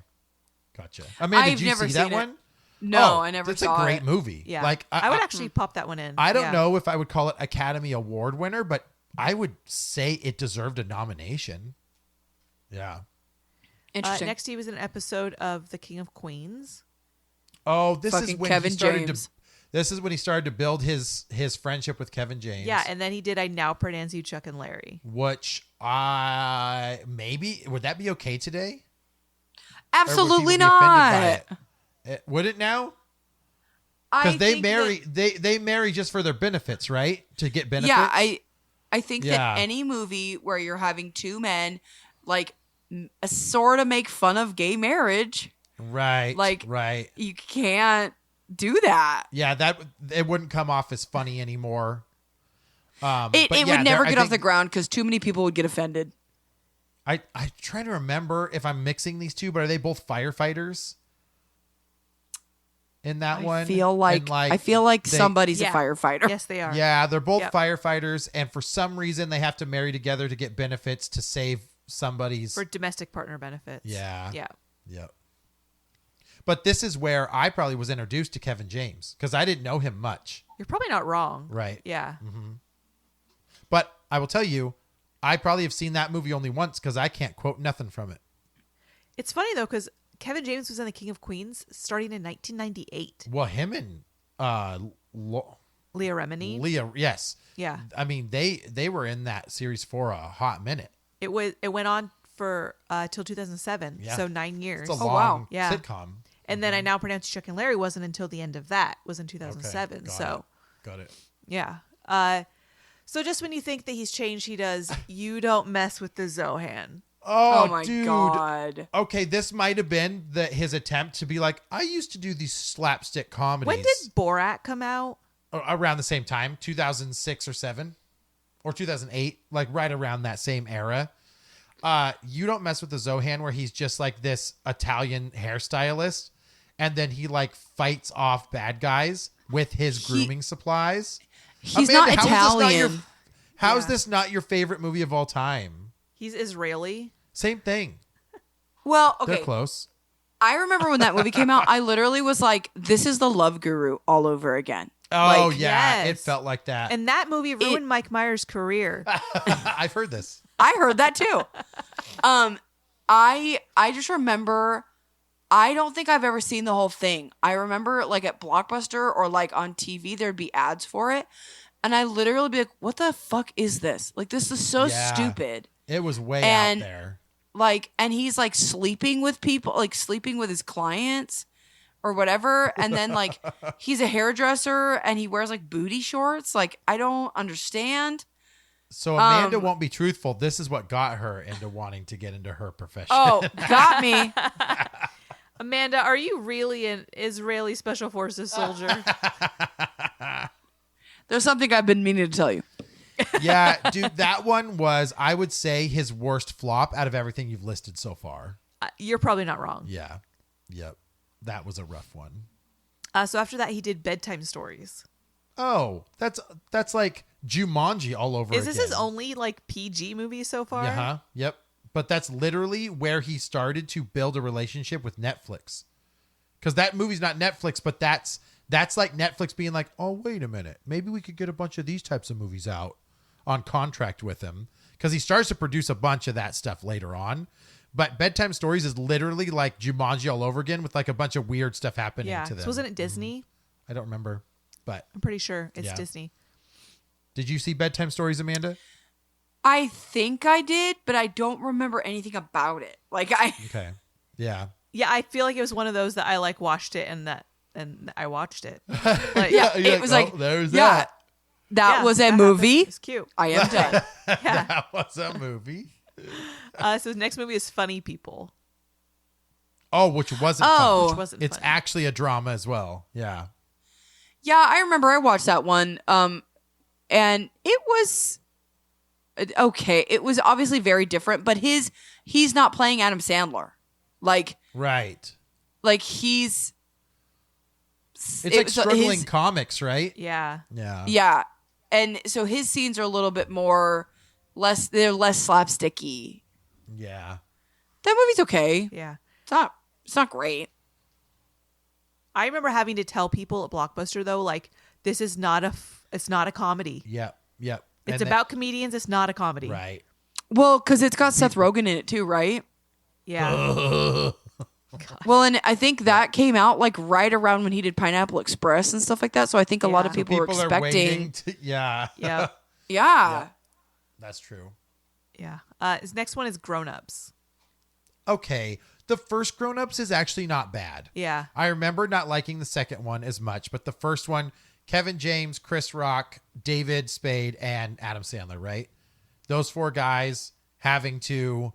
gotcha. Amanda, did I've you never see that seen it. one? No, I never saw it. It's a great movie. Yeah. Like I would actually pop that one in. I don't Yeah. know if I would call it Academy Award winner, but I would say it deserved a nomination. Yeah. Interesting. Next, he was in an episode of The King of Queens. Oh, this is Fucking when Kevin he started James. This is when he started to build his friendship with Kevin James. Yeah, and then he did I Now Pronounce You Chuck and Larry. Which I maybe would that be okay today? Or would Absolutely people be offended not. by it? Would it now? I Because they think marry that- they marry just for their benefits, right? To get benefits. Yeah, I think Yeah. that any movie where you're having two men like sort of make fun of gay marriage, right. like- right. you can't do that. Yeah, that it wouldn't come off as funny anymore. It but yeah, would never I get off think- the ground because too many people would get offended. I try to remember if I'm mixing these two, but are they both firefighters? In that one, I feel like they- somebody's Yeah. a firefighter. Yes, they are. Yeah, they're both Yep. firefighters, and for some reason they have to marry together to get benefits to save somebody's. For domestic partner benefits. Yeah. Yeah. Yep. But this is where I probably was introduced to Kevin James because I didn't know him much. You're probably not wrong. Right. Yeah. But I will tell you, I probably have seen that movie only once because I can't quote nothing from it. It's funny, though, because Kevin James was in The King of Queens starting in 1998. Well, him and Leah Remini. Leah, yes. Yeah. I mean, they were in that series for a hot minute. It went on for till 2007. Yeah. So 9 years. It's a Oh, long wow. Yeah. sitcom. And then I Now Pronounce You Chuck and Larry wasn't until the end of that. Was in 2007. Okay, So got it. yeah. So just when you think that he's changed, he does. You don't mess with the Zohan. Oh, my dude. god. Okay, this might have been his attempt to be like, I used to do these slapstick comedies. When did Borat come out? Around the same time, 2006 or 7 or 2008, like right around that same era. You don't mess with the Zohan where he's just like this Italian hairstylist and then he like fights off bad guys with his grooming supplies. He's Amanda, not Italian. How is Yeah. this not your favorite movie of all time? He's Israeli. Same thing. Well, okay. They're close. I remember when that movie came out, I literally was like, this is the Love Guru all over again. Oh, Like, yeah. It yes. felt like that. And that movie ruined Mike Myers' career. I've heard this. I heard that too. I just remember, I don't think I've ever seen the whole thing. I remember like at Blockbuster or like on TV, there'd be ads for it. And I literally be like, what the fuck is this? Like, this is so Yeah. stupid. It was way And- out there. Like, and he's like sleeping with people, like sleeping with his clients or whatever. And then like, he's a hairdresser and he wears like booty shorts. Like, I don't understand. So Amanda won't be truthful. This is what got her into wanting to get into her profession. Oh, got me. Amanda, are you really an Israeli Special Forces soldier? There's something I've been meaning to tell you. Yeah, dude, that one was, I would say, his worst flop out of everything you've listed so far. You're probably not wrong. Yeah. Yep. That was a rough one. So after that, he did Bedtime Stories. Oh, that's like Jumanji all over Is again. this his only like PG movie so far? Uh-huh. Yep. But that's literally where he started to build a relationship with Netflix. Because that movie's not Netflix, but that's like Netflix being like, oh, wait a minute. Maybe we could get a bunch of these types of movies out on contract with him. Because he starts to produce a bunch of that stuff later on. But Bedtime Stories is literally like Jumanji all over again with like a bunch of weird stuff happening Yeah. to them. So wasn't it Disney? I don't remember. But I'm pretty sure it's Yeah. Disney. did you see Bedtime Stories, Amanda? I think I did, but I don't remember anything about it. Like Okay. Yeah. Yeah, I feel like it was one of those that I like watched it and that and I watched it. Yeah, You're it was like, there's yeah, that Yeah, was a that movie. happened. It's cute. I am done. Yeah. That was a movie. So the next movie is Funny People. Oh, which wasn't Oh. fun. Which wasn't It's funny. actually a drama as well. Yeah. Yeah, I remember I watched that one. And it was okay. It was obviously very different, but he's not playing Adam Sandler. Like Right. he's It's like struggling comics, right? Yeah. Yeah. yeah. And so his scenes are a little bit they're less slapsticky. Yeah. That movie's okay. Yeah. It's not great. I remember having to tell people at Blockbuster though, like, this is not it's not a comedy. Yep. Yep. It's And about comedians. It's not a comedy. right. Well, because it's got Seth Rogen in it too, right? Yeah. Well, and I think that came out like right around when he did Pineapple Express and stuff like that. So I think a lot of Yeah. people were Are expecting. waiting to, yeah. Yeah. Yeah. That's true. Yeah. His next one is Grown Ups. Okay. The first Grown Ups is actually not bad. Yeah. I remember not liking the second one as much, but the first one, Kevin James, Chris Rock, David Spade, and Adam Sandler, right? Those four guys having to...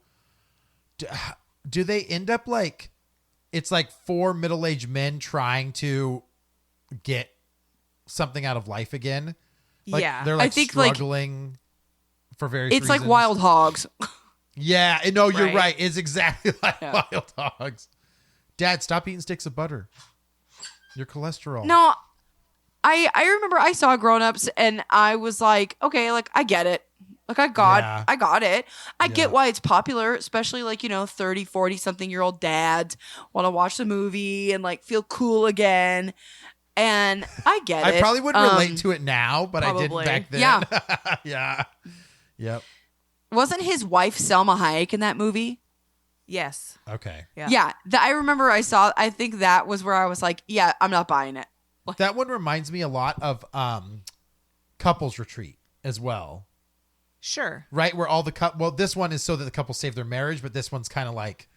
Do they end up like... It's like four middle-aged men trying to get something out of life again. Like, Yeah. They're like I think, like, struggling for various It's like reasons. Wild Hogs. Yeah. No, you're Right. right. It's exactly like Yeah. Wild Hogs. Dad, stop eating sticks of butter. Your cholesterol. No, I remember I saw Grown Ups and I was like, okay, like I get it. Like I got it. I get why it's popular, especially like, 30, 40 something year old dads want to watch the movie and like feel cool again. And I get it. I probably wouldn't relate to it now, but I probably. didn't back then. Yeah. Yeah. Yep. Wasn't his wife Selma Hayek in that movie? Yes. Okay. Yeah. Yeah. I remember I think that was where I was like, yeah, I'm not buying it. That one reminds me a lot of Couples Retreat as well. Sure. Right? Where all the this one is so that the couple save their marriage, but this one's kind of like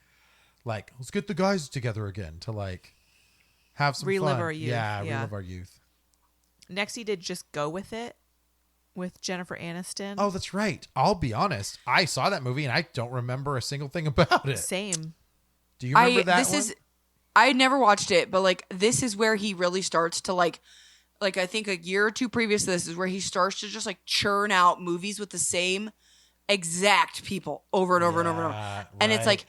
let's get the guys together again to like have some Relive fun. our youth. Yeah, Yeah. relive our youth. Next, he did Just Go With It with Jennifer Aniston. Oh, that's right. I'll be honest. I saw that movie and I don't remember a single thing about it. Same. Do you remember that one? I never watched it, but like this is where he really starts to like I think a year or two previous to this is where he starts to just like churn out movies with the same exact people over and over and over and over. Yeah, And it's right. like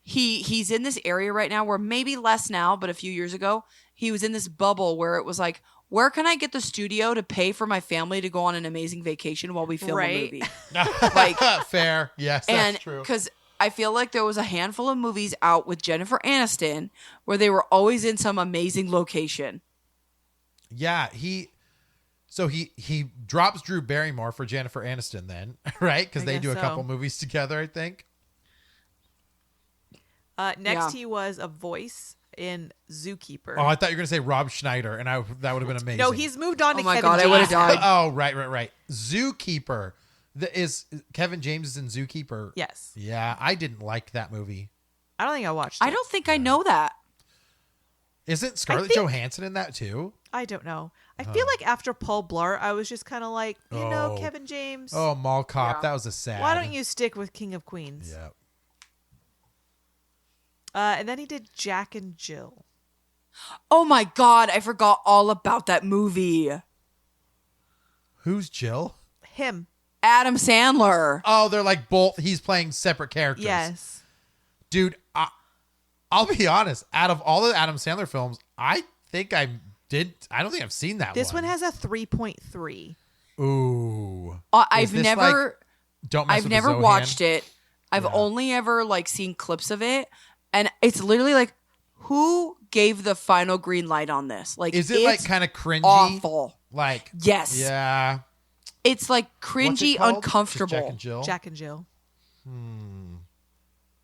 he's in this area right now where maybe less now, but a few years ago, he was in this bubble where it was like, where can I get the studio to pay for my family to go on an amazing vacation while we film a Right. movie? like fair. Yes, that's And true. because I feel like there was a handful of movies out with Jennifer Aniston where they were always in some amazing location. Yeah, he drops Drew Barrymore for Jennifer Aniston then, right? Because I they guess do a so. couple movies together, I think. Next, Yeah. he was a voice in Zookeeper. Oh, I thought you were going to say Rob Schneider, and that would have been amazing. No, he's moved on to Oh my Kevin God, I James. would've died. Oh, right. Zookeeper. Is Kevin James is in Zookeeper. Yes. Yeah, I didn't like that movie. I don't think I watched it. I don't think I know that. Isn't Scarlett think- Johansson in that too? I don't know. I feel like after Paul Blart, I was just kind of like, Oh. Kevin James, Oh, Mall Cop. Yeah. That was a sad. why don't you stick with King of Queens? Yeah. And then he did Jack and Jill. Oh my God, I forgot all about that movie. Who's Jill? Him. Adam Sandler. Oh, they're like both. He's playing separate characters. Yes. Dude, I'll be honest. Out of all the Adam Sandler films, I don't think I've seen that This one. one has a 3.3. Ooh. I've Is this never like Don't Mess I've with never the Zohan? watched it. I've Yeah. only ever like seen clips of it, and it's literally like, who gave the final green light on this? Like, Is it it's like kind of cringy? awful? Like Yes. Yeah. It's like What's cringy, it called? Just uncomfortable. Jack and Jill. Jack and Jill.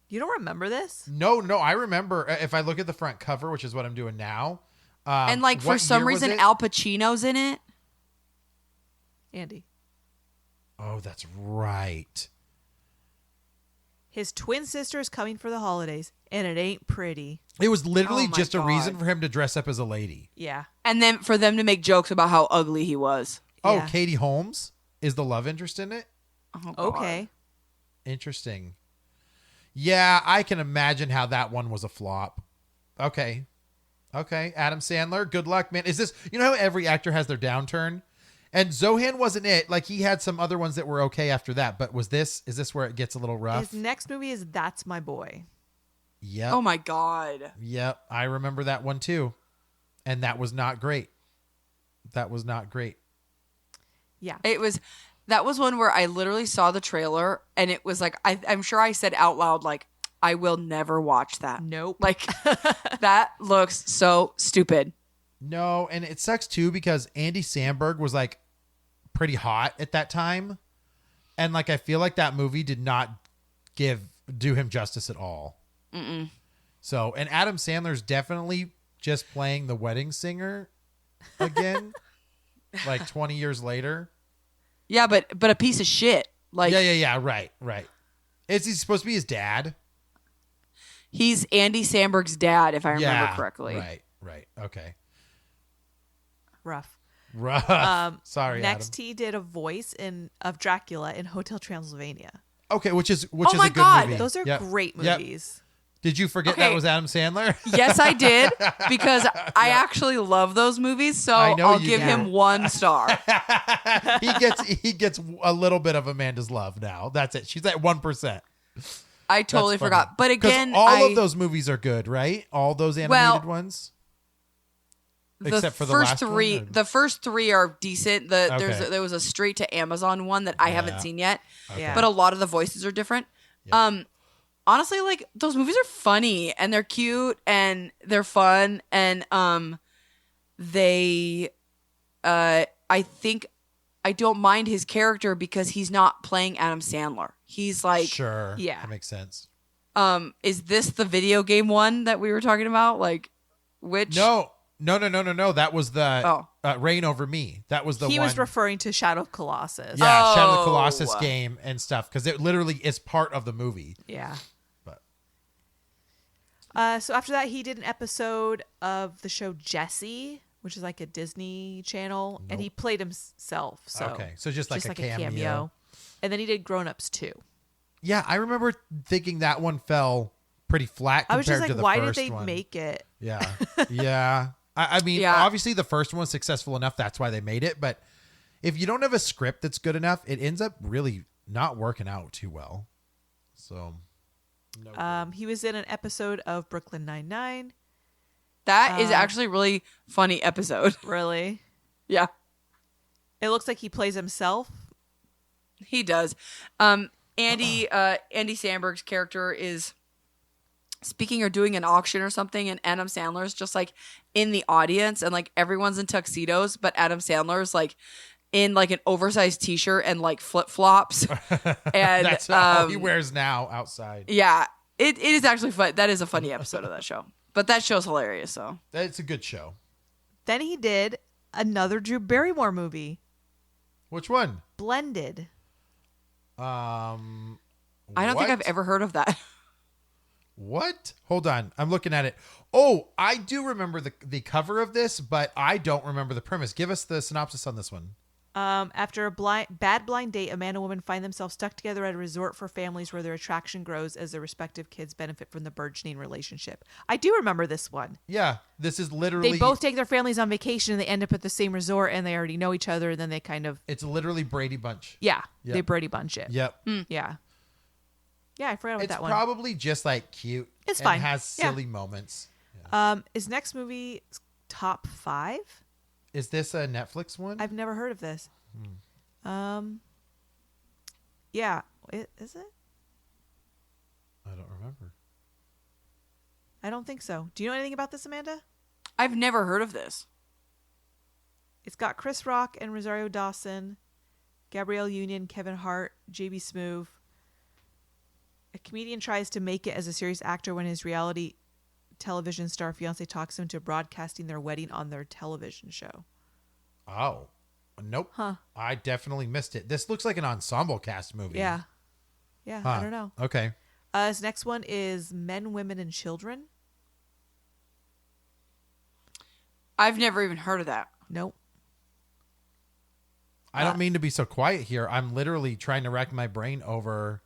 You don't remember this? No, I remember. If I look at the front cover, which is what I'm doing now. And like for what some year was reason, it? Al Pacino's in it. Andy. Oh, that's right. His twin sister is coming for the holidays, and it ain't pretty. It was literally Oh my just a God. reason for him to dress up as a lady. Yeah. And then for them to make jokes about how ugly he was. Oh, Yeah. Katie Holmes is the love interest in it? Oh, God. Okay. Interesting. Yeah, I can imagine how that one was a flop. Okay. Adam Sandler, good luck, man. Is this, you know how every actor has their downturn? And Zohan wasn't it. Like, he had some other ones that were okay after that. But is this where it gets a little rough? His next movie is That's My Boy. Yep. Oh, my God. Yep. I remember that one too. And that was not great. Yeah. That was one where I literally saw the trailer and it was like, I'm sure I said out loud, like, I will never watch that. Nope. Like, that looks so stupid. No, and it sucks too because Andy Samberg was like pretty hot at that time. And like I feel like that movie did not do him justice at all. Mm-mm. So, and Adam Sandler's definitely just playing the wedding singer again, like 20 years later. Yeah, but a piece of shit. Like, Yeah. Right. Is he supposed to be his dad? he's Andy Samberg's dad, if I remember correctly. Right. Okay. Rough. Sorry, Next, Adam. he did a voice of Dracula in Hotel Transylvania. Okay, which is Oh a my good God. movie. Those are Yep. great Yep. movies. Did you forget Okay. that was Adam Sandler? Yes, I did, because I actually love those movies, so I know I'll you give do. him 1 star. he gets a little bit of Amanda's love now. That's it. She's at 1%. I totally That's funny. forgot. But 'Cause again, all of those movies are good, right? All those animated ones, except for the first last three, one, or- the first 3 are decent. Okay. There was a straight to Amazon one that I haven't seen yet, Yeah. but a lot of the voices are different. Yeah. Honestly, like those movies are funny and they're cute and they're fun and they I think I don't mind his character because he's not playing Adam Sandler. He's like, sure, Yeah. that makes sense. is this the video game one that we were talking about? Like, which? No. That was the Oh. Reign Over Me. That was the He one. was referring to Shadow of Colossus. Yeah, Shadow of the Oh. Colossus game and stuff because it literally is part of the movie. Yeah. But So after that, he did an episode of the show Jessie, which is like a Disney channel, and he played himself. So okay, so just like a cameo. And then he did Grown Ups too. Yeah, I remember thinking that one fell pretty flat I compared was just to like, the why first did they one. make it? Yeah. I mean, Yeah. obviously the first one's successful enough. That's why they made it. But if you don't have a script that's good enough, it ends up really not working out too well. So, no. He was in an episode of Brooklyn Nine-Nine. That is actually a really funny episode. Really? Yeah, It looks like he plays himself. he does. Andy Samberg's character is speaking or doing an auction or something, and Adam Sandler's just like in the audience, and like everyone's in tuxedos, but Adam Sandler's like in like an oversized t-shirt and like flip-flops. And That's all he wears now outside. yeah, it is actually fun. That is a funny episode of that show. But that show's hilarious, so. It's a good show. Then he did another Drew Barrymore movie, Which one? Blended. I don't think I've ever heard of that. What? Hold on. I'm looking at it. Oh, I do remember the cover of this, but I don't remember the premise. Give us the synopsis on this one. After a bad blind date, a man and woman find themselves stuck together at a resort for families where their attraction grows as their respective kids benefit from the burgeoning relationship. I do remember this one. Yeah, this is literally... They both take their families on vacation and they end up at the same resort and they already know each other and then they kind of... It's literally Brady Bunch. Yeah, Yep. they Brady Bunch it. Yep. Yeah. Yeah, I forgot about It's that one. probably just like cute. It's and fine. has Yeah. silly moments. His next movie, top 5? Is this a Netflix one? I've never heard of this. Yeah, is it? I don't remember. I don't think so. Do you know anything about this, Amanda? I've never heard of this. It's got Chris Rock and Rosario Dawson, Gabrielle Union, Kevin Hart, JB Smoove. A comedian tries to make it as a serious actor when his reality television star fiance talks him into broadcasting their wedding on their television show. Oh. Nope. Huh. I definitely missed it. This looks like an ensemble cast movie. Yeah. Yeah, Huh. I don't know. Okay. His next one is Men, Women, and Children. I've never even heard of that. Nope. I don't mean to be so quiet here. I'm literally trying to rack my brain over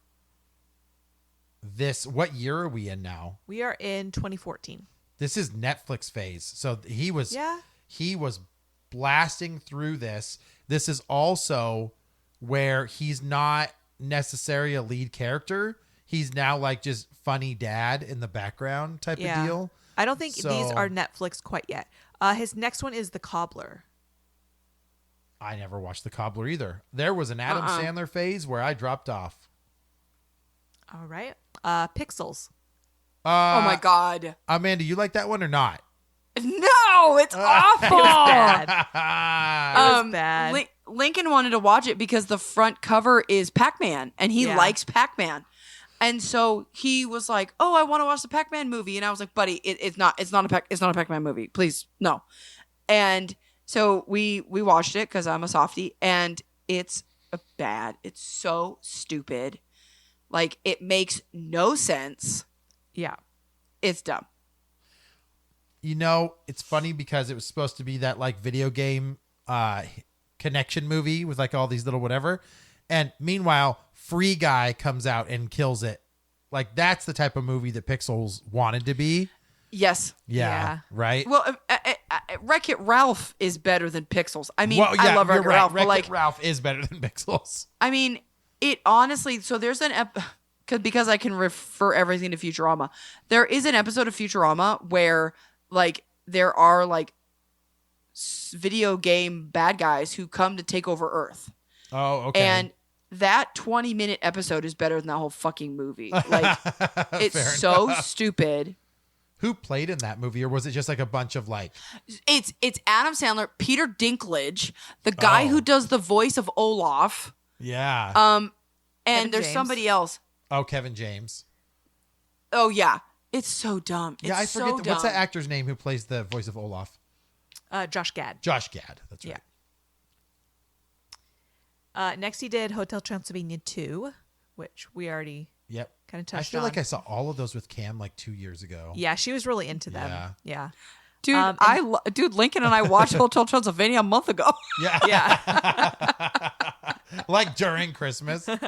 this. What year are we in now? We are in 2014. This is Netflix phase. So he was blasting through this. This is also where he's not necessarily a lead character. He's now like just funny dad in the background type of deal. I don't think these are Netflix quite yet. His next one is The Cobbler. I never watched The Cobbler either. There was an Adam Sandler phase where I dropped off. All right. Pixels. Oh my God. Amanda, you like that one or not? No, it's awful. Bad. It was bad. Lincoln wanted to watch it because the front cover is Pac-Man and he likes Pac-Man. And so he was like, "Oh, I want to watch the Pac-Man movie." And I was like, "Buddy, it's not a Pac-Man movie. Please, no." And so we watched it because I'm a softie, and it's bad. It's so stupid. Like, it makes no sense. Yeah. It's dumb. You know, it's funny because it was supposed to be that like video game connection movie with like all these little whatever. And meanwhile, Free Guy comes out and kills it. Like, that's the type of movie that Pixels wanted to be. Yes. Yeah. Right? Well, Wreck-It Ralph is better than Pixels. I mean, well, yeah, I love Wreck-It Ralph. But Wreck-It Ralph is better than Pixels. I mean, it honestly, so there's an because I can refer everything to Futurama. There is an episode of Futurama where like there are like video game bad guys who come to take over Earth. Oh, okay. And that 20-minute episode is better than that whole fucking movie. Like, it's so stupid. Who played in that movie, or was it just like a bunch of like? It's Adam Sandler, Peter Dinklage, the guy who does the voice of Olaf. Yeah. And Kevin there's James. somebody else. Oh, Kevin James. Oh yeah, it's so dumb. Yeah, I It's forget so what's that dumb. actor's name who plays the voice of Olaf? Josh Gad. Josh Gad. That's right. Next, he did Hotel Transylvania 2, which we already Yep. kind of I touched feel on. like I saw all of those with Cam like 2 years ago. Yeah, she was really into them. Yeah. Dude, Lincoln and I watched Hotel Transylvania a month ago. Yeah. Yeah. Like during Christmas. Yeah.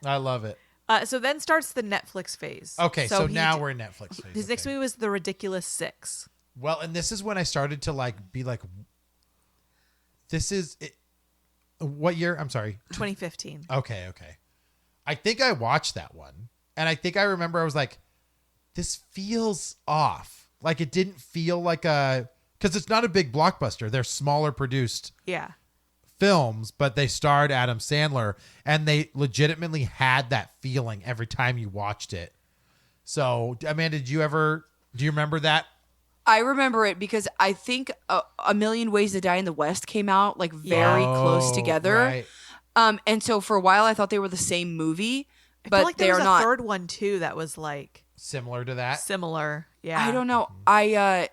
I love it. So then starts the Netflix phase. Okay, so he now d- we're in Netflix phase. His next Okay. movie was The Ridiculous Six. Well, and this is when I started to like be like, this is it. What year? I'm sorry. 2015. Okay. I think I watched that one. And I think I remember I was like, this feels off. Like, it didn't feel like because it's not a big blockbuster. They're smaller produced Yeah. films, but they starred Adam Sandler, and they legitimately had that feeling every time you watched it. So, Amanda, do you remember that? I remember it because I think A Million Ways to Die in the West came out like very close together. Right. And so for a while I thought they were the same movie, I but feel like there they're was a not. third one too that was like Similar to that. similar. Yeah. I don't know. I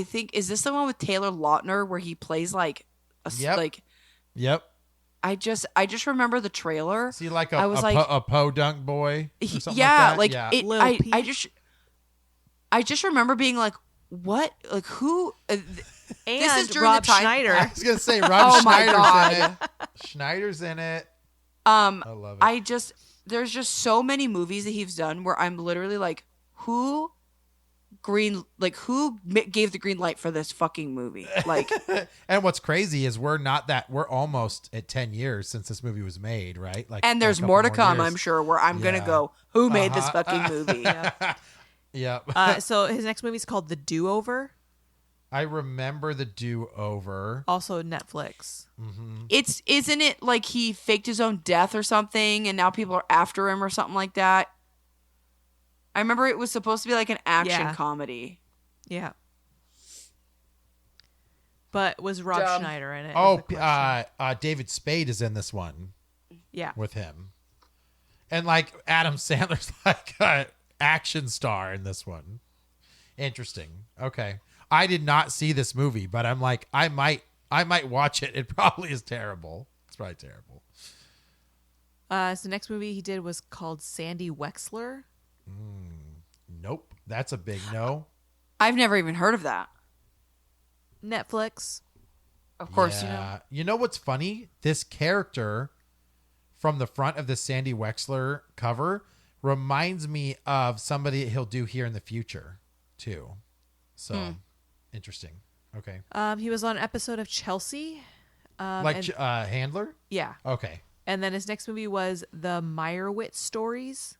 think, is this the one with Taylor Lautner where he plays like Yep. like Yep. I just remember the trailer. See, like I was like, a podunk boy or something yeah, like that? Yeah. Lil I Peep. just remember being like, what? Like, who? And this is during Rob the time- Schneider. I was gonna say Rob Oh my Schneider's God. in it. Schneider's in it. I love it. There's just so many movies that he's done where I'm literally like, who gave the green light for this fucking movie? Like, And what's crazy is we're almost at 10 years since this movie was made, right? Like, and there's a couple more to come, years. I'm sure, where I'm gonna Yeah. go, who made this fucking movie? Yep. So his next movie is called The Do-Over, I remember The Do-Over. also Netflix. Isn't it like he faked his own death or something, and now people are after him or something like that? I remember it was supposed to be like an action Yeah. comedy. Yeah. But was Rob Dumb. Schneider in it? is Oh, the question. David Spade is in this one Yeah. with him. And like Adam Sandler's like an action star in this one. Interesting. Okay. I did not see this movie, but I'm like, I might watch it. It probably is terrible. It's probably terrible. So the next movie he did was called Sandy Wexler. Nope. That's a big no. I've never even heard of that. Netflix. Of course, Yeah. You know what's funny? This character from the front of the Sandy Wexler cover reminds me of somebody he'll do here in the future, too. So, interesting. Okay. He was on an episode of Chelsea. Handler? Yeah. Okay. And then his next movie was The Meyerowitz Stories.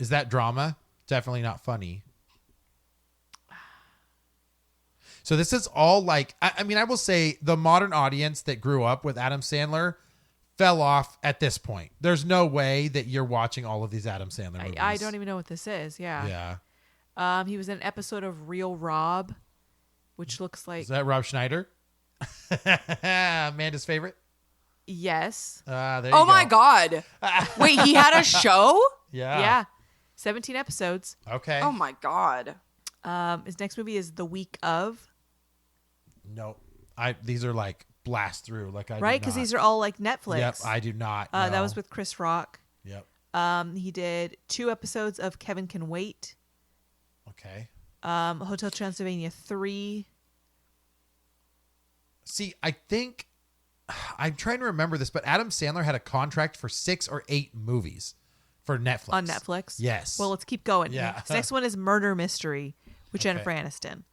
Is that drama? Definitely not funny. So this is all like, I mean, I will say the modern audience that grew up with Adam Sandler fell off at this point. There's no way that you're watching all of these Adam Sandler movies. I don't even know what this is. Yeah. He was in an episode of Real Rob, which looks like... Is that Rob Schneider? Amanda's favorite? Yes. There you Oh go. my God. Wait, he had a show? Yeah. 17 episodes. Okay. Oh my God. His next movie is The Week Of. No. These are like blast through. Like I Right? Because these are all like Netflix. Yep. I do not. That no. was with Chris Rock. Yep. He did 2 episodes of Kevin Can Wait. Okay. Hotel Transylvania 3. See, I think I'm trying to remember this, but Adam Sandler had a contract for 6 or 8 movies for Netflix. On Netflix? Yes. Well, let's keep going. Yeah. His next one is Murder Mystery with Okay. Jennifer Aniston.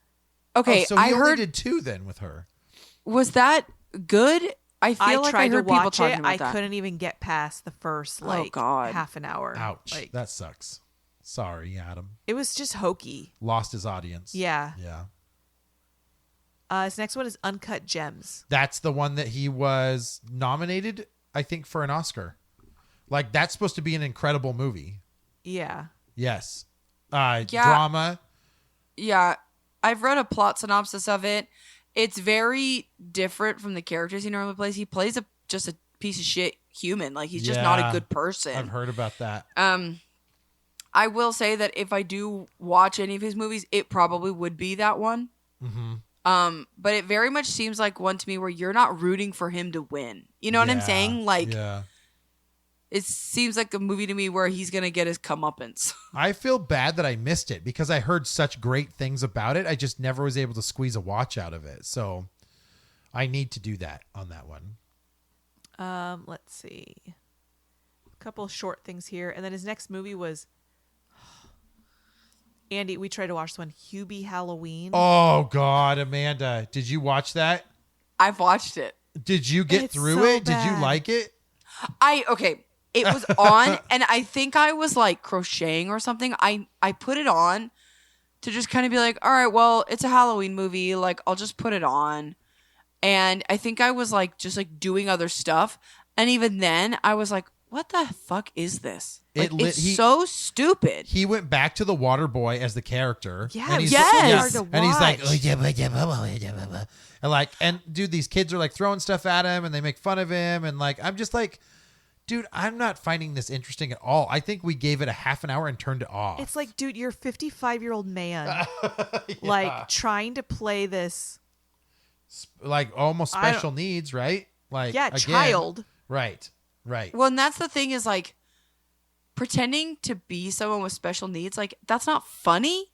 Okay, so he I only heard. did 2 then with her. Was that good? I feel like tried I heard to people watch talking it. about I that. couldn't even get past the first God. half an hour. Ouch. Like, That sucks. Sorry, Adam. it was just hokey. Lost his audience. Yeah. Yeah. His next one is Uncut Gems. That's the one that he was nominated, I think, for an Oscar. Like, that's supposed to be an incredible movie. Yeah. Yes. Yeah. Drama. Yeah, I've read a plot synopsis of it. It's very different from the characters he normally plays. He plays just a piece of shit human. Like, he's just not a Yeah. good person. I've heard about that. I will say that if I do watch any of his movies, it probably would be that one. Mm-hmm. But it very much seems like one to me where you're not rooting for him to win. You know what I'm saying? Like, yeah. it seems like a movie to me where he's going to get his comeuppance. I feel bad that I missed it because I heard such great things about it. I just never was able to squeeze a watch out of it. So I need to do that on that one. Let's see. A couple of short things here. And then his next movie was... Andy, we tried to watch this one, Hubie Halloween. Oh, God, Amanda. Did you watch that? I've watched it. Did you get It's through so it? Did you bad. like it? Okay. It was on, and I think I was like crocheting or something. I put it on to just kind of be like, all right, well, it's a Halloween movie. Like, I'll just put it on. And I think I was like, just like doing other stuff. And even then, I was like, what the fuck is this? Like, it's so stupid. He went back to the water boy as the character. Yeah, and he's, yes. yeah, hard to and he's like, watch. and like, and dude, these kids are like throwing stuff at him, and they make fun of him, and like, I'm just like, dude, I'm not finding this interesting at all. I think we gave it a half an hour and turned it off. It's like, dude, you're a 55-year-old man, like trying to play this. like almost I don't- special needs, right? Like, Yeah, again, child. Right. Right. Well, and that's the thing is like pretending to be someone with special needs, like that's not funny.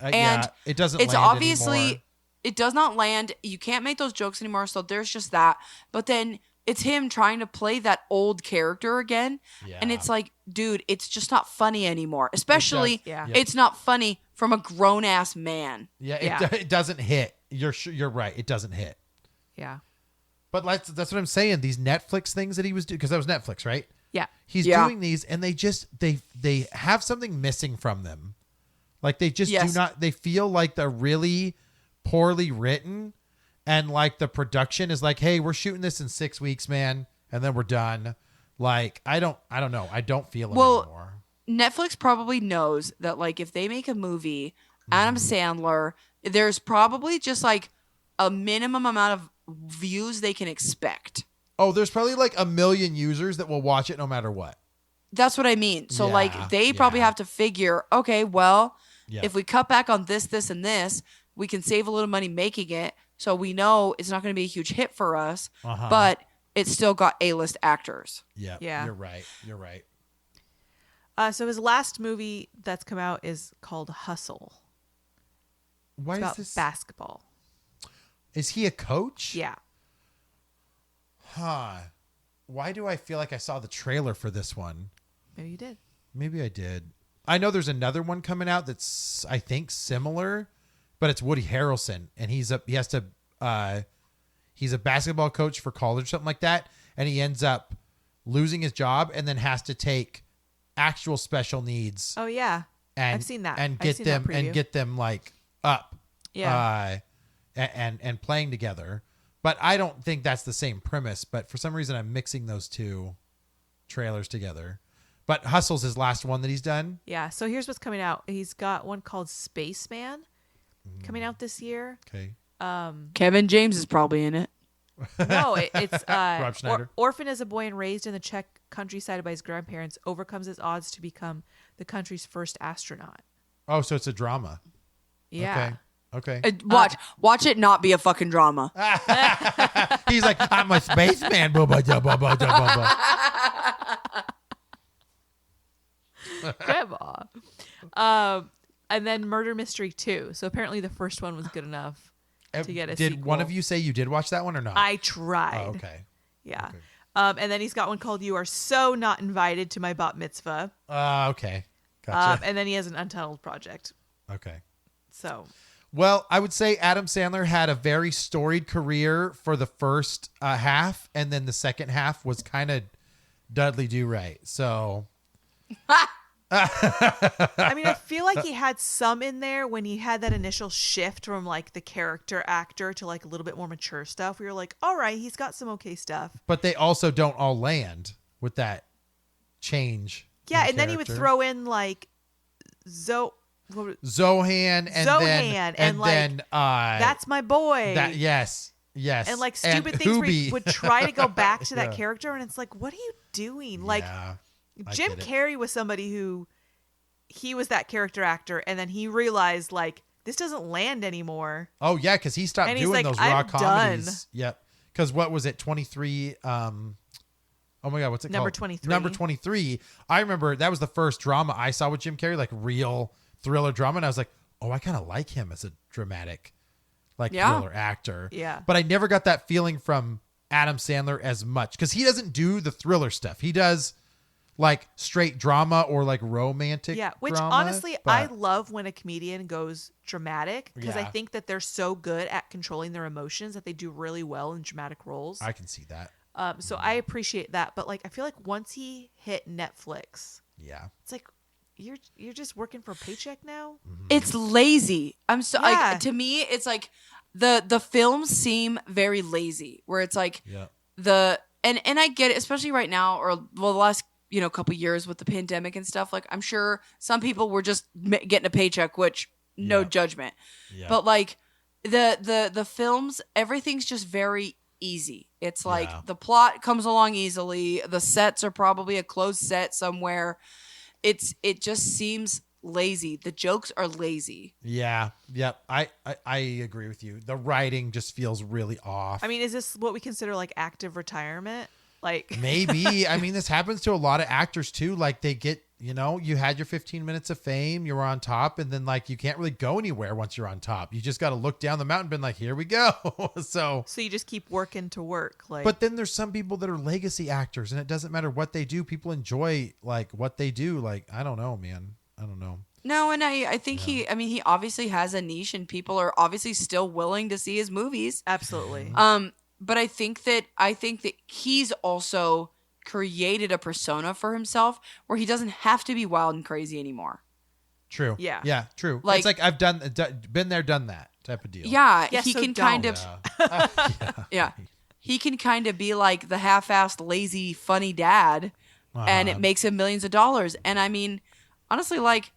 Yeah, and it doesn't. It's land obviously anymore. it does not land. You can't make those jokes anymore. So there's just that. But then it's him trying to play that old character again, and Yeah. it's like, dude, it's just not funny anymore. Especially, Yeah. it's not funny from a grown ass man. Yeah, Yeah. It doesn't hit. You're right. It doesn't hit. Yeah. But that's what I'm saying. These Netflix things that he was doing, because that was Netflix, right? Yeah. He's Yeah. doing these, and they have something missing from them. Like they just Yes. do not. They feel like they're really poorly written, and like the production is like, "Hey, we're shooting this in 6 weeks, man, and then we're done." Like I don't know. I don't feel it Well, anymore. Netflix probably knows that like if they make a movie, Adam Mm-hmm. Sandler, there's probably just like a minimum amount of views they can expect. Oh, there's probably like 1 million users that will watch it no matter what. That's what I mean. So Yeah, like they probably yeah. have to figure, okay, well, Yeah. if we cut back on this, this, and this, we can save a little money making it. So we know it's not going to be a huge hit for us, Uh-huh. but it's still got A-list actors. Yeah. Yeah. You're right. You're right. So his last movie that's come out is called Hustle. Why It's is about this? basketball. Is he a coach? Yeah. Huh. Why do I feel like I saw the trailer for this one? Maybe you did. Maybe I did. I know there's another one coming out that's, I think, similar, but it's Woody Harrelson, and he's a basketball coach for college or something like that, and he ends up losing his job and then has to take actual special needs. Oh yeah. And I've seen that. and I've get seen that them preview. get them like up. Yeah. And playing together. But I don't think that's the same premise. But for some reason, I'm mixing those two trailers together. But Hustle's his last one that he's done. Yeah. So here's what's coming out. He's got one called Spaceman coming out this year. Okay. Kevin James is probably in it. No, it's Rob Schneider. orphan as a boy and raised in the Czech countryside by his grandparents, overcomes his odds to become the country's first astronaut. Oh, so it's a drama. Yeah. Okay. Watch it not be a fucking drama. He's like, I'm a spaceman. Grandma. And then Murder Mystery 2. So apparently the first one was good enough to get a Did sequel. one of you say you did watch that one or not? I tried. Oh, okay. Yeah. Okay. And then he's got one called You Are So Not Invited to My Bat Mitzvah. Okay. Gotcha. And then he has an untitled project. Okay. So Well, I would say Adam Sandler had a very storied career for the first half, and then the second half was kind of Dudley Do Right. So, I mean, I feel like he had some in there when he had that initial shift from like the character actor to like a little bit more mature stuff. We were like, all right, he's got some okay stuff. but they also don't all land with that change. Yeah, in and then he would character. throw in like Zohan and Zohan and, like, then that's my boy. yes. And like stupid things where he Hoobie. would try to go back to that Yeah. character, and it's like, what are you doing? Like Yeah, I Jim get it. Carrey was somebody who he was that character actor, and then he realized like this doesn't land anymore. Oh yeah, because he stopped And he's doing like, those raw "I'm comedies. done." Yep. Because what was it? 23. Oh my God, what's it Number called? 23. Number 23. I remember that was the first drama I saw with Jim Carrey, like real thriller drama, and I was like, oh, I kind of like him as a dramatic, like thriller actor. Yeah. But I never got that feeling from Adam Sandler as much because he doesn't do the thriller stuff. He does like straight drama or like romantic. Yeah, which drama, honestly, but- I love when a comedian goes dramatic because I Yeah. think that they're so good at controlling their emotions that they do really well in dramatic roles. I can see that. So I appreciate that, but like I feel like once he hit Netflix, Yeah. it's like you're just working for a paycheck now. It's lazy. I'm so Yeah. like, to me, it's like the films seem very lazy. Where it's like Yeah. and I get it, especially right now, or well, the last couple years with the pandemic and stuff. Like, I'm sure some people were just getting a paycheck, which no Yeah. judgment. Yeah. But like the films, everything's just very easy. It's like Yeah. the plot comes along easily. The sets are probably a closed set somewhere. It just seems lazy. The jokes are lazy. Yeah. Yep. I agree with you. The writing just feels really off. I mean, is this what we consider like active retirement? Like Maybe. I mean, this happens to a lot of actors too. Like they get, you had your 15 minutes of fame, you were on top, and then like you can't really go anywhere once you're on top. You just got to look down the mountain and been like, here we go. So you just keep working to work. Like, but then there's some people that are legacy actors and it doesn't matter what they do. People enjoy like what they do. Like, I don't know, man. I don't know. No, and I think he obviously has a niche, and people are obviously still willing to see his movies. absolutely. But I think that he's also created a persona for himself where he doesn't have to be wild and crazy anymore. True. Yeah. Yeah. True. Like- it's like I've been there, done that type of deal. Yeah, Yeah, he so can don't. kind of Yeah. yeah. He can kind of be like the half-assed lazy funny dad, and it makes him millions of dollars. And I mean, honestly, like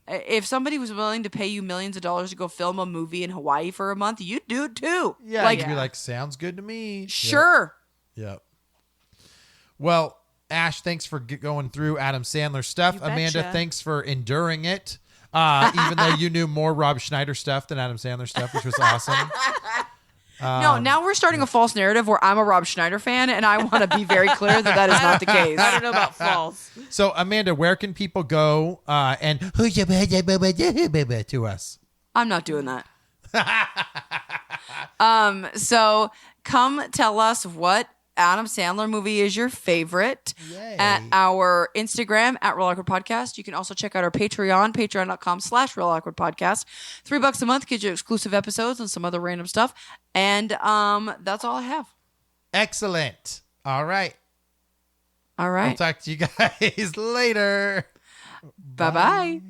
if somebody was willing to pay you millions of dollars to go film a movie in Hawaii for a month, you'd do it too. Yeah. Like, You'd be like, sounds good to me. sure. Yep. Well, Ash, thanks for going through Adam Sandler stuff. You Amanda, betcha. thanks for enduring it. Even though you knew more Rob Schneider stuff than Adam Sandler stuff, which was awesome. No, now we're starting a false narrative where I'm a Rob Schneider fan, and I want to be very clear that is not the case. I don't know about false. So, Amanda, where can people go and to us? I'm not doing that. So come tell us what Adam Sandler movie is your favorite at our Instagram at Real Awkward Podcast. You can also check out our Patreon, patreon.com/Real Awkward Podcast. $3 a month gets you exclusive episodes and some other random stuff. And that's all I have. Excellent. All right. All right. I'll talk to you guys later. Bye-bye.